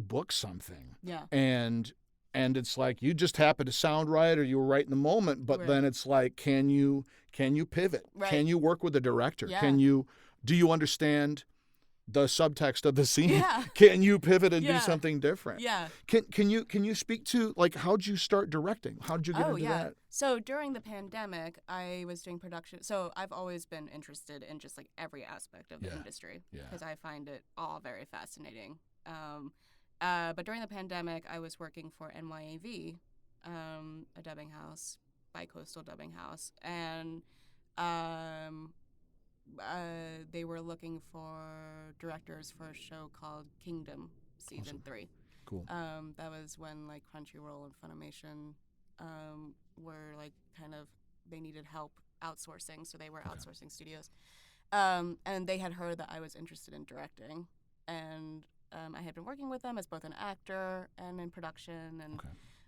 book something, and it's like you just happen to sound right or you were right in the moment, but then it's like, can you pivot? Right. Can you work with the director? Yeah. Do you understand the subtext of the scene? Yeah. Can you pivot and do something different? Yeah. Can you speak to like how'd you start directing? How'd you get into that? So during the pandemic, I was doing production. So I've always been interested in just like every aspect of the industry because I find it all very fascinating. But during the pandemic, I was working for NYAV, a dubbing house, bicoastal dubbing house, and they were looking for directors for a show called Kingdom season 3. Cool. That was when like Crunchyroll and Funimation were like kind of, they needed help outsourcing, so they were outsourcing studios. And they had heard that I was interested in directing, and I had been working with them as both an actor and in production, and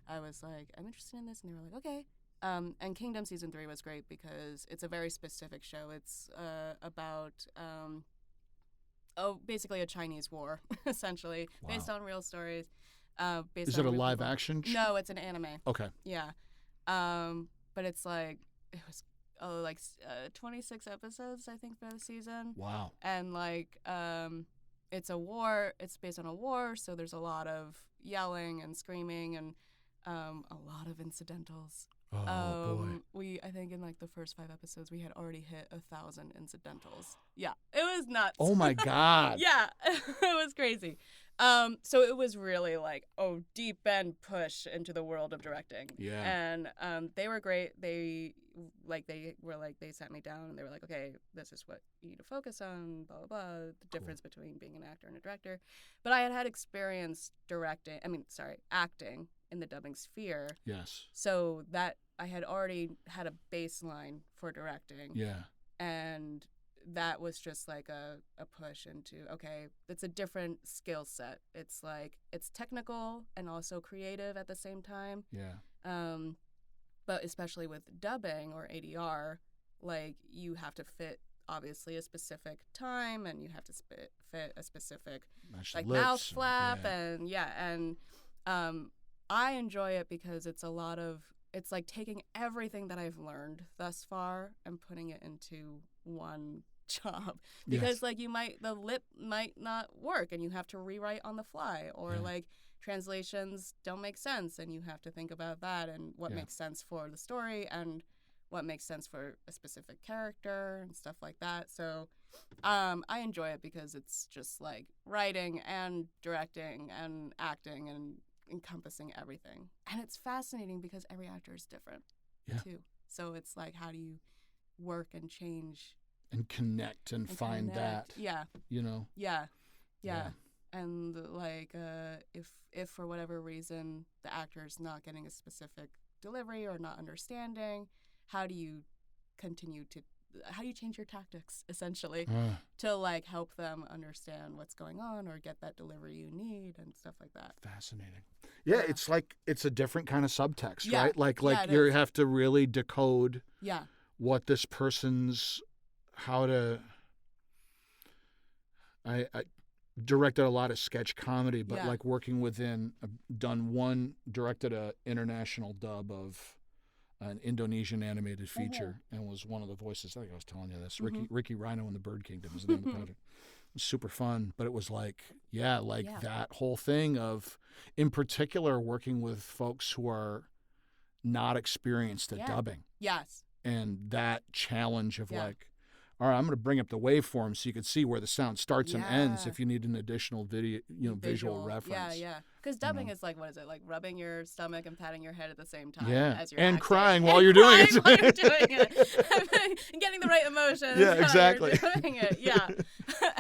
I was like, I'm interested in this, and they were like, okay. And Kingdom season 3 was great because it's a very specific show. It's about basically a Chinese war, essentially, based on real stories. Is it a live action show? No, it's an anime. Okay. Yeah. But it's like, it was 26 episodes, I think, for the season. Wow. And like, it's a war. It's based on a war, so there's a lot of yelling and screaming and a lot of incidentals. Oh boy. I think in like the first 5 episodes, we had already hit 1,000 incidentals. Yeah, it was nuts. Oh my God. Yeah, it was crazy. So it was really like, deep end push into the world of directing. Yeah. And they were great. They sat me down and they were like, okay, this is what you need to focus on, blah, blah, blah, the difference between being an actor and a director. But I had experience acting in the dubbing sphere. Yes. So that I had already had a baseline for directing. Yeah. And that was just like a push into, okay, it's a different skill set. It's like, it's technical and also creative at the same time. Yeah. But especially with dubbing or ADR, like you have to fit obviously a specific time, and you have to fit a specific like mouth flap and I enjoy it because it's it's like taking everything that I've learned thus far and putting it into one job, because like the lip might not work and you have to rewrite on the fly, or like translations don't make sense and you have to think about that and what makes sense for the story and what makes sense for a specific character and stuff like that. So I enjoy it because it's just like writing and directing and acting and encompassing everything. And it's fascinating because every actor is different too. So it's like, how do you work and change and connect and find that? Yeah. You know? Yeah. And like if for whatever reason the actor is not getting a specific delivery or not understanding, how do you change your tactics essentially to like help them understand what's going on or get that delivery you need and stuff like that. Fascinating. Yeah, it's like it's a different kind of subtext, right? Like you have to really decode what this person's I directed a lot of sketch comedy, but like working within, directed a international dub of an Indonesian animated feature and was one of the voices. I think I was telling you this. Ricky Rhino in the Bird Kingdom is the name of the project. It was super fun, but it was like, that whole thing of, in particular, working with folks who are not experienced at dubbing. Yes. And that challenge of like, all right, I'm going to bring up the waveform so you can see where the sound starts and ends if you need an additional visual reference. Yeah. Because dubbing is like, what is it? Like rubbing your stomach and patting your head at the same time as you're and acting. crying while you're doing it. While you're doing it. And getting the right emotions. Yeah, exactly. While you're doing it. Yeah.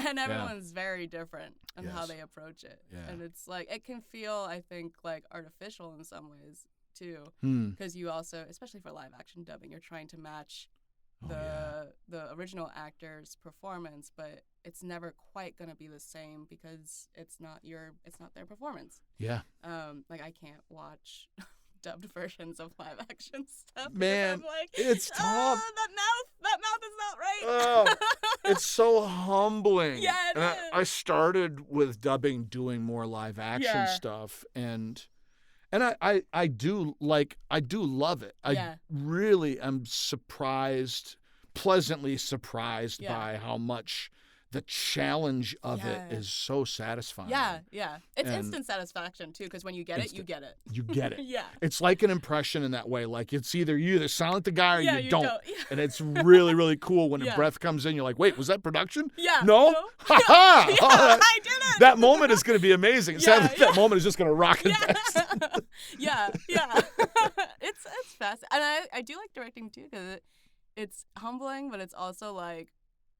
And everyone's very different in how they approach it. Yeah. And it's like, it can feel, I think, like artificial in some ways too. Because you also, especially for live action dubbing, you're trying to match the original actor's performance, but it's never quite gonna be the same because it's not their performance. Yeah. Like I can't watch dubbed versions of live action stuff. Man, I'm like, it's tough. That mouth is not right. Oh, it's so humbling. Yeah, it is. I started with dubbing, doing more live action stuff, and I do love it. I really am pleasantly surprised by how much the challenge of it is so satisfying. Yeah. It's instant satisfaction too, because when you get it, you get it. You get it. Yeah. It's like an impression in that way. Like it's either you either sound like the guy or you don't. Yeah. And it's really, really cool when a breath comes in. You're like, wait, was that production? Yeah. No? Ha-ha! I did it! That moment is going to be amazing. That moment is just going to rock and best. Yeah. It's fascinating. And I do like directing too, because it's humbling, but it's also like,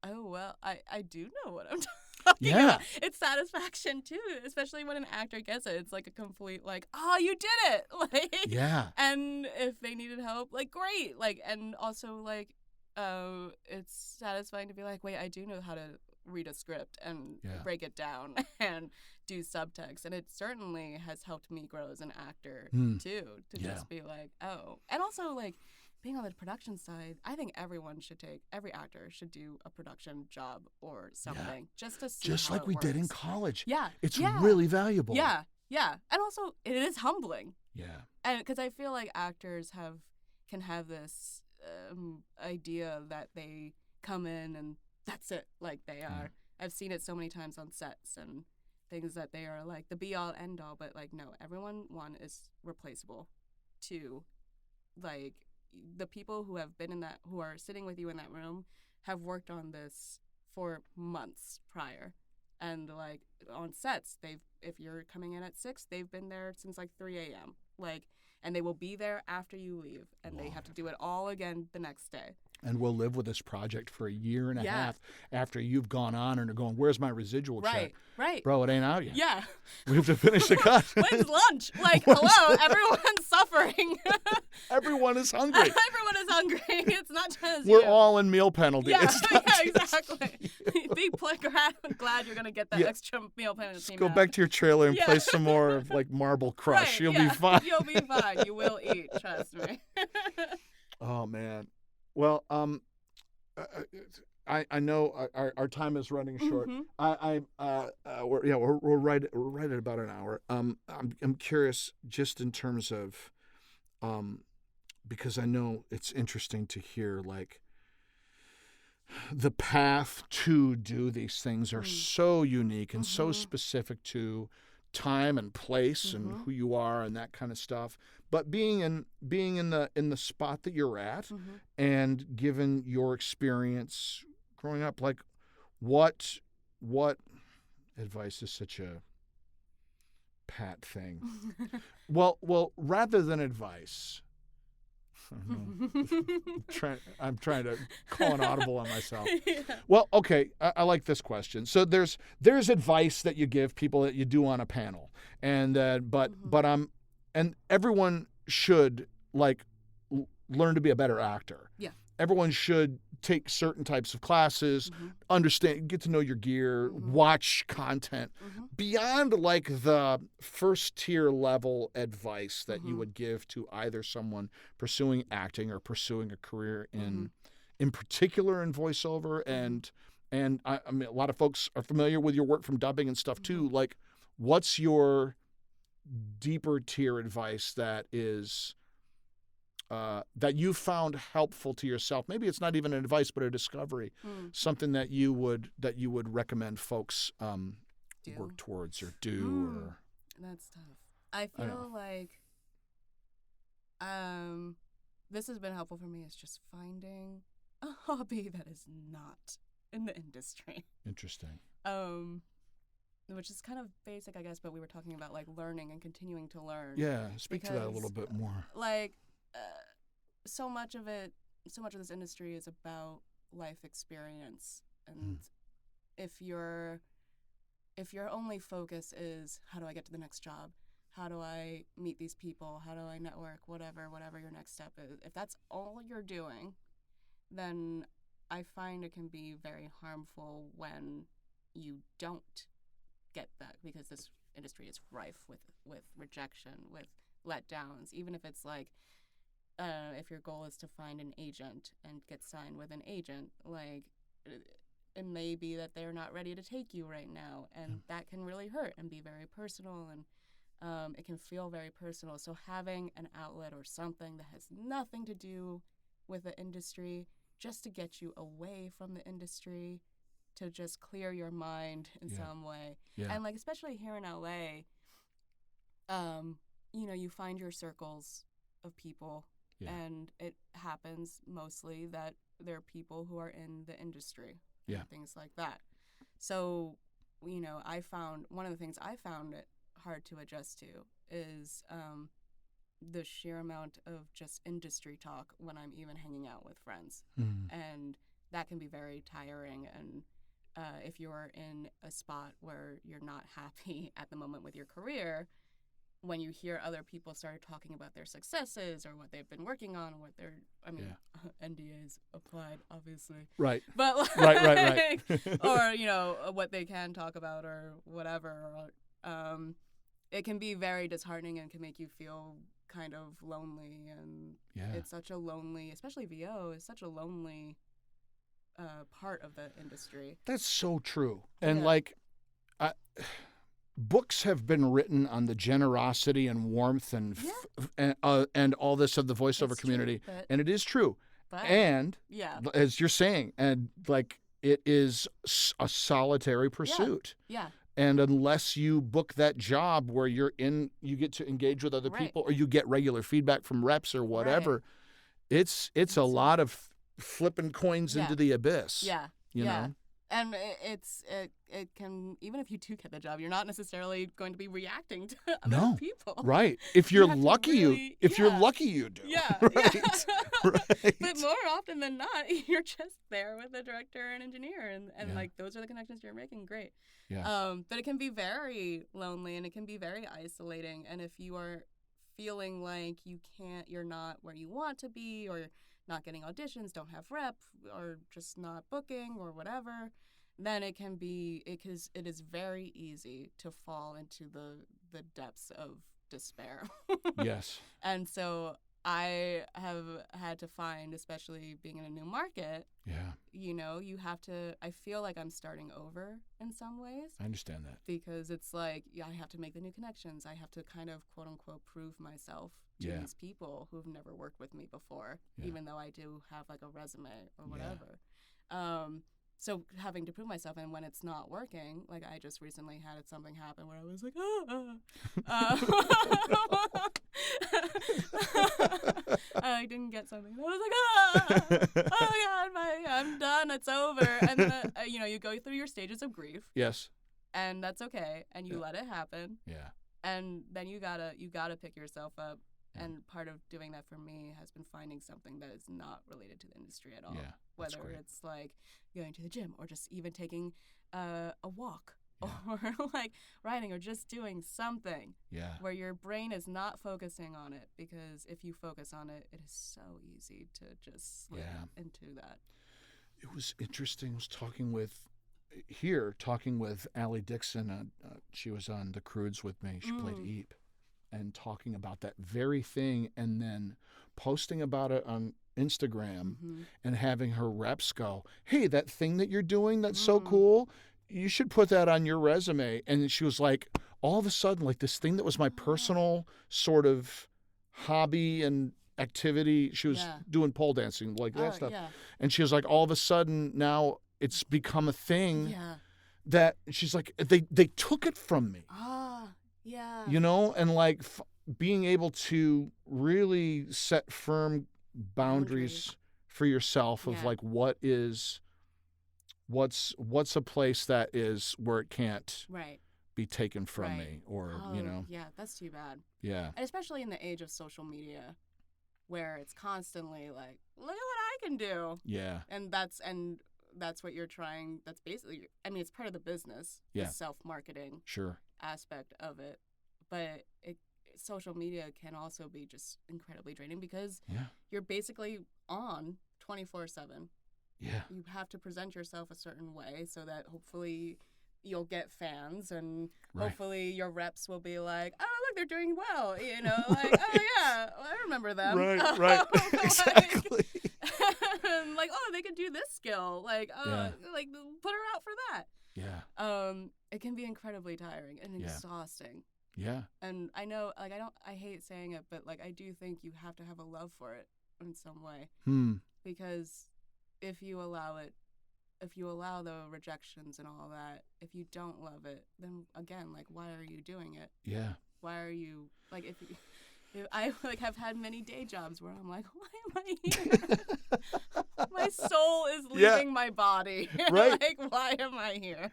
oh, well, I do know what I'm talking about. It's satisfaction, too, especially when an actor gets it. It's like a complete, like, oh, you did it. Like, Yeah. And if they needed help, like, great. Like, and also, like, it's satisfying to be like, wait, I do know how to read a script and break it down and do subtext. And it certainly has helped me grow as an actor, too, to just be like, oh. And also, like, being on the production side, I think every actor should do a production job or something just to see just how like it we works. did in college. Yeah. It's really valuable. Yeah. Yeah. And also, it is humbling. Yeah. And because I feel like actors can have this idea that they come in and that's it, like they are. I've seen it so many times on sets and things that they are like the be all end all, but like no, everyone, one, is replaceable. Two, like the people who have been in that, who are sitting with you in that room, have worked on this for months prior. And like on sets, if you're coming in at 6, they've been there since like 3 a.m. Like, and they will be there after you leave, and they have to do it all again the next day. And we'll live with this project for a year and a half after you've gone on and are going, where's my residual check? Right. Bro, it ain't out yet. Yeah. We have to finish the cut. When's lunch? Like, hello, everyone's suffering. Everyone is hungry. Everyone is hungry. It's not just We're you. all in meal penalty. Yeah, It's exactly. Be glad you're going to get that extra meal penalty. Just go back to your trailer and play some more of like Marble Crush. You'll be fine. You'll be fine. You will eat. Trust me. Oh, man. Well, I know our time is running short. We're right at about an hour. I'm curious, just in terms of, because I know it's interesting to hear like the path to do these things are so unique and so specific to time and place and who you are and that kind of stuff. But being in the spot that you're at, and given your experience growing up, like what advice is such a pat thing? well, rather than advice, I'm trying to call an audible on myself. Well, okay, I like this question. So there's advice that you give people that you do on a panel, and and everyone should like learn to be a better actor. Yeah. Everyone should take certain types of classes, understand, get to know your gear, watch content. Beyond like the first tier level advice that you would give to either someone pursuing acting or pursuing a career in particular in voiceover, and I mean a lot of folks are familiar with your work from dubbing and stuff too. Like, what's your deeper tier advice that is that you found helpful to yourself? Maybe it's not even an advice, but a discovery, something that you would recommend folks work towards or do. Or that's tough. I feel like this has been helpful for me, is just finding a hobby that is not in the industry. Interesting. Which is kind of basic, I guess, but we were talking about like learning and continuing to learn. Yeah, speak to that a little bit more. Like, so much of this industry is about life experience, and if your only focus is how do I get to the next job, how do I meet these people, how do I network, whatever your next step is, if that's all you're doing, then I find it can be very harmful when you don't get that, because this industry is rife with rejection, with letdowns. Even if it's like, if your goal is to find an agent and get signed with an agent, like it may be that they're not ready to take you right now, and that can really hurt and be very personal, and it can feel very personal. So having an outlet or something that has nothing to do with the industry, just to get you away from the industry, to just clear your mind in some way. And like, especially here in LA, you find your circles of people, and it happens mostly that there are people who are in the industry, and things like that. So, I found one of the things I found it hard to adjust to is the sheer amount of just industry talk when I'm even hanging out with friends. And that can be very tiring. And if you're in a spot where you're not happy at the moment with your career, when you hear other people start talking about their successes or what they've been working on, what they're, NDAs applied, obviously. Right. But like, right. or, you know, what they can talk about or whatever. It can be very disheartening and can make you feel kind of lonely. And it's such a lonely, especially VO, is such a lonely part of the industry. That's so true. And like, books have been written on the generosity and warmth and and all this of the voiceover community, and it is true. And as you're saying, and like it is a solitary pursuit. Yeah. And unless you book that job where you get to engage with other people, or you get regular feedback from reps or whatever, it's a lot of flipping coins into the abyss. Yeah. You know. And it can, even if you do get the job, you're not necessarily going to be reacting to other people. Right. If you're lucky, if you're lucky, you do. Yeah. Right. Right. But more often than not, you're just there with the director and engineer, and like those are the connections you're making. Great. Yeah. But it can be very lonely and it can be very isolating. And if you are feeling like you're not where you want to be, or not getting auditions, don't have rep, or just not booking or whatever, then it is very easy to fall into the depths of despair. Yes. And so I have had to find, especially being in a new market, you know, I feel like I'm starting over in some ways. I understand that. Because it's like, I have to make the new connections. I have to kind of, quote unquote, prove myself to these people who've never worked with me before, even though I do have like a resume or whatever. So having to prove myself, and when it's not working, like I just recently had something happen where I was like, I didn't get something. I was like, oh God, I'm done. It's over. And then, you know, you go through your stages of grief. Yes. And that's okay. And you let it happen. Yeah. And then you gotta pick yourself up. And part of doing that for me has been finding something that is not related to the industry at all. Yeah, whether it's like going to the gym or just even taking a walk or like riding or just doing something where your brain is not focusing on it, because if you focus on it, it is so easy to just slip into that. It was interesting. I was talking with Allie Dixon. She was on The Croods with me. She played Eep. And talking about that very thing, and then posting about it on Instagram and having her reps go, hey, that thing that you're doing, that's so cool. You should put that on your resume. And she was like, all of a sudden, like this thing that was my personal sort of hobby and activity. She was doing pole dancing, like that stuff. Yeah. And she was like, all of a sudden now it's become a thing that she's like, they took it from me. Yeah. You know, and like being able to really set firm boundaries for yourself of like what's a place that is where it can't be taken from me, or you know. Yeah, that's too bad. Yeah. And especially in the age of social media, where it's constantly like, look at what I can do. Yeah. And that's what you're trying. That's basically, I mean, it's part of the business, the self-marketing aspect of it. But social media can also be just incredibly draining, because you're basically on 24/7. Yeah. You have to present yourself a certain way so that hopefully you'll get fans, and hopefully your reps will be like, oh, look, they're doing well. You know, like, oh, yeah, well, I remember them. Right. Exactly. And like, oh, they could do this skill. Like, like, put her out for that. Yeah. It can be incredibly tiring and exhausting. Yeah. And I know, like, I hate saying it, but like, I do think you have to have a love for it in some way. Because if you allow the rejections and all that, if you don't love it, then again, like, why are you doing it? Yeah. Why are you, like, if I like have had many day jobs where I'm like, why am I here? My soul is leaving my body. Right. Like, why am I here?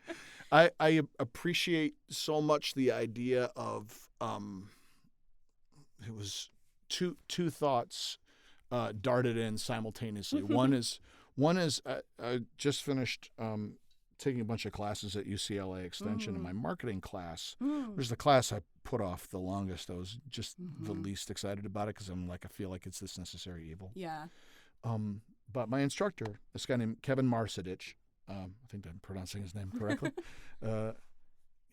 I appreciate so much the idea of it was two thoughts darted in simultaneously. One is One is I just finished taking a bunch of classes at UCLA Extension, and my marketing class was the class I put off the longest. I was just the least excited about it because I feel like it's this necessary evil. Yeah. But my instructor, this guy named Kevin Marsidich, I think I'm pronouncing his name correctly,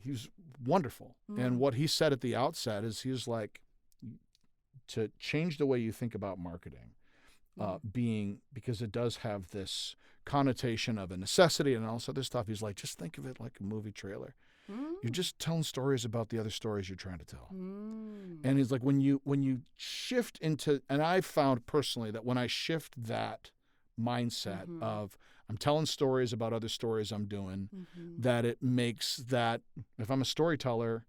he was wonderful. And what he said at the outset is he was like, to change the way you think about marketing, because it does have this connotation of a necessity and all this other stuff. He's like, just think of it like a movie trailer. You're just telling stories about the other stories you're trying to tell. And he's like, when you shift into, and I found personally that when I shift that mindset of I'm telling stories about other stories I'm doing, that it makes that, if I'm a storyteller,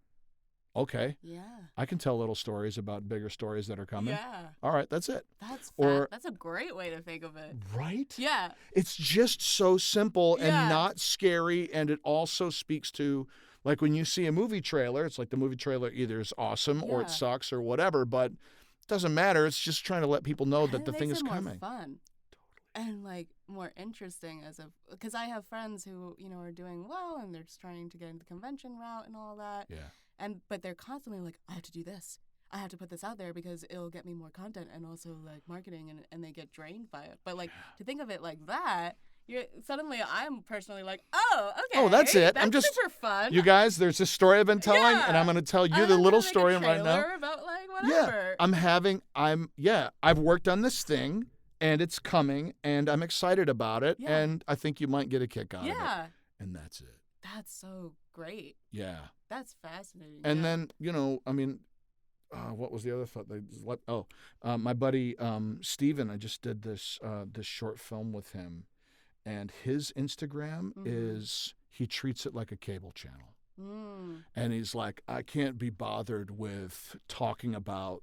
okay, I can tell little stories about bigger stories that are coming. All right, that's it. That's a great way to think of it. Right? Yeah. It's just so simple and not scary, and it also speaks to, like, when you see a movie trailer, it's like the movie trailer either is awesome or it sucks or whatever, but it doesn't matter. It's just trying to let people know that the thing is coming. More fun. And like more interesting because I have friends who, are doing well and they're just trying to get into the convention route and all that. Yeah. But they're constantly like, I have to do this. I have to put this out there because it'll get me more content and also like marketing, and they get drained by it. But like to think of it like that, I'm personally like, oh, okay. Oh, that's it. That's super fun. You guys, there's this story I've been telling, and I'm going to tell you the little story right now. About like whatever. I've worked on this thing, and it's coming, and I'm excited about it, and I think you might get a kick out of it. Yeah. And that's it. That's so great. Yeah. That's fascinating. And then, what was the other thought? My buddy Steven, I just did this short film with him, and his Instagram is, he treats it like a cable channel. And he's like, I can't be bothered with talking about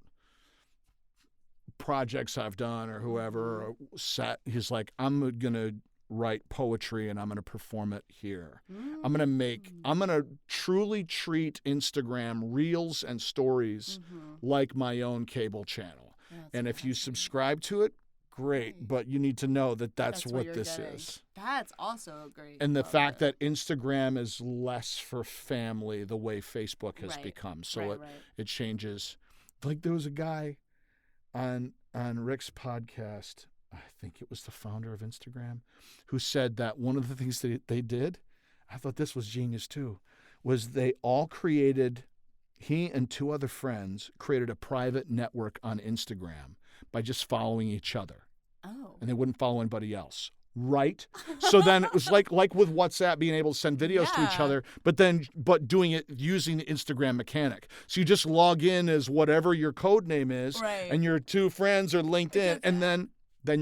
projects I've done or whoever or set. He's like, I'm going to write poetry and I'm going to perform it here. I'm going to truly treat Instagram reels and stories like my own cable channel. And if you subscribe to it, great, but you need to know that that's what this is. That's also great. And the fact that Instagram is less for family the way Facebook has become. So it changes. Like there was a guy on Rick's podcast, I think it was the founder of Instagram, who said that one of the things that they did, I thought this was genius too, was they all created, he and two other friends created a private network on Instagram by just following each other. Oh. And they wouldn't follow anybody else. Right? So then it was like with WhatsApp being able to send videos to each other, but doing it using the Instagram mechanic. So you just log in as whatever your code name is, and your two friends are linked in, and then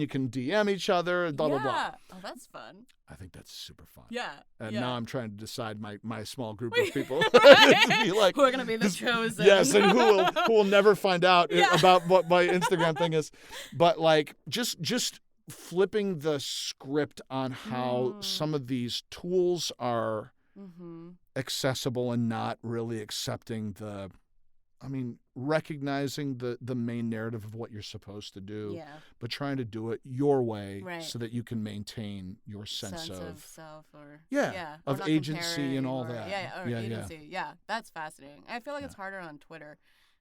you can DM each other, blah, blah, blah. Oh, that's fun. I think that's super fun. Yeah. And now I'm trying to decide my small group of people to be like, who are going to be the chosen. Yes, and who will never find out about what my Instagram thing is. But like just flipping the script on how some of these tools are accessible and not really accepting recognizing the main narrative of what you're supposed to do, but trying to do it your way so that you can maintain your sense of self or of agency and all that. Agency. Yeah, that's fascinating. I feel like it's harder on Twitter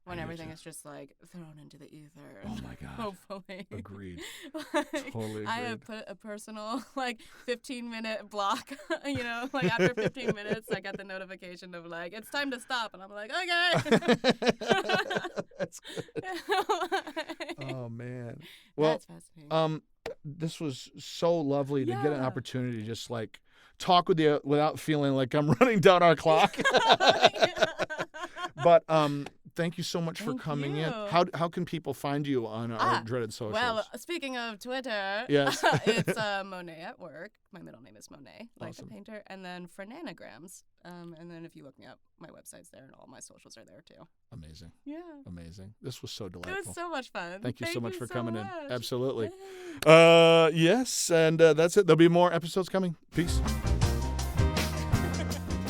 when everything is just like thrown into the ether. Oh my God. Hopefully. Agreed. Totally agreed. I have put a personal 15-minute block, like after 15 minutes I got the notification of like, it's time to stop. And I'm like, okay. That's good. Oh man. Well, that's fascinating. This was so lovely to get an opportunity to just like talk with you without feeling like I'm running down our clock. But thank you so much for coming in. How can people find you on our dreaded socials? Well, speaking of Twitter, yes. It's Monet at Work. My middle name is Monet, like the painter. And then Frananagrams. And then if you look me up, my website's there and all my socials are there too. Amazing. Yeah. Amazing. This was so delightful. It was so much fun. Thank you so much for coming in. Much. Absolutely. Yes, and that's it. There'll be more episodes coming. Peace.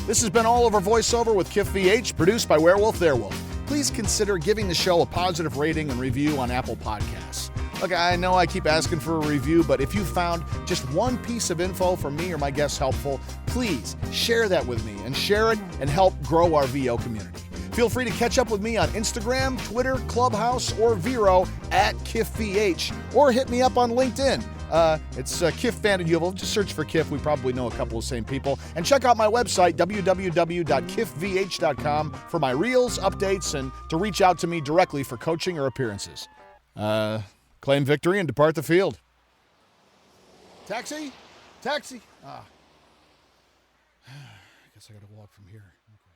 This has been All Over Voiceover with Kiff VH, produced by Werewolf Theirwolf. Please consider giving the show a positive rating and review on Apple Podcasts. Look, I know I keep asking for a review, but if you found just one piece of info from me or my guests helpful, please share that with me and share it and help grow our VO community. Feel free to catch up with me on Instagram, Twitter, Clubhouse, or Vero at KiffVH, or hit me up on LinkedIn. It's Kiff Van Heuvel. Just search for Kiff. We probably know a couple of the same people. And check out my website, www.kiffvh.com, for my reels, updates, and to reach out to me directly for coaching or appearances. Claim victory and depart the field. Taxi? Taxi? I guess I gotta walk from here. Okay.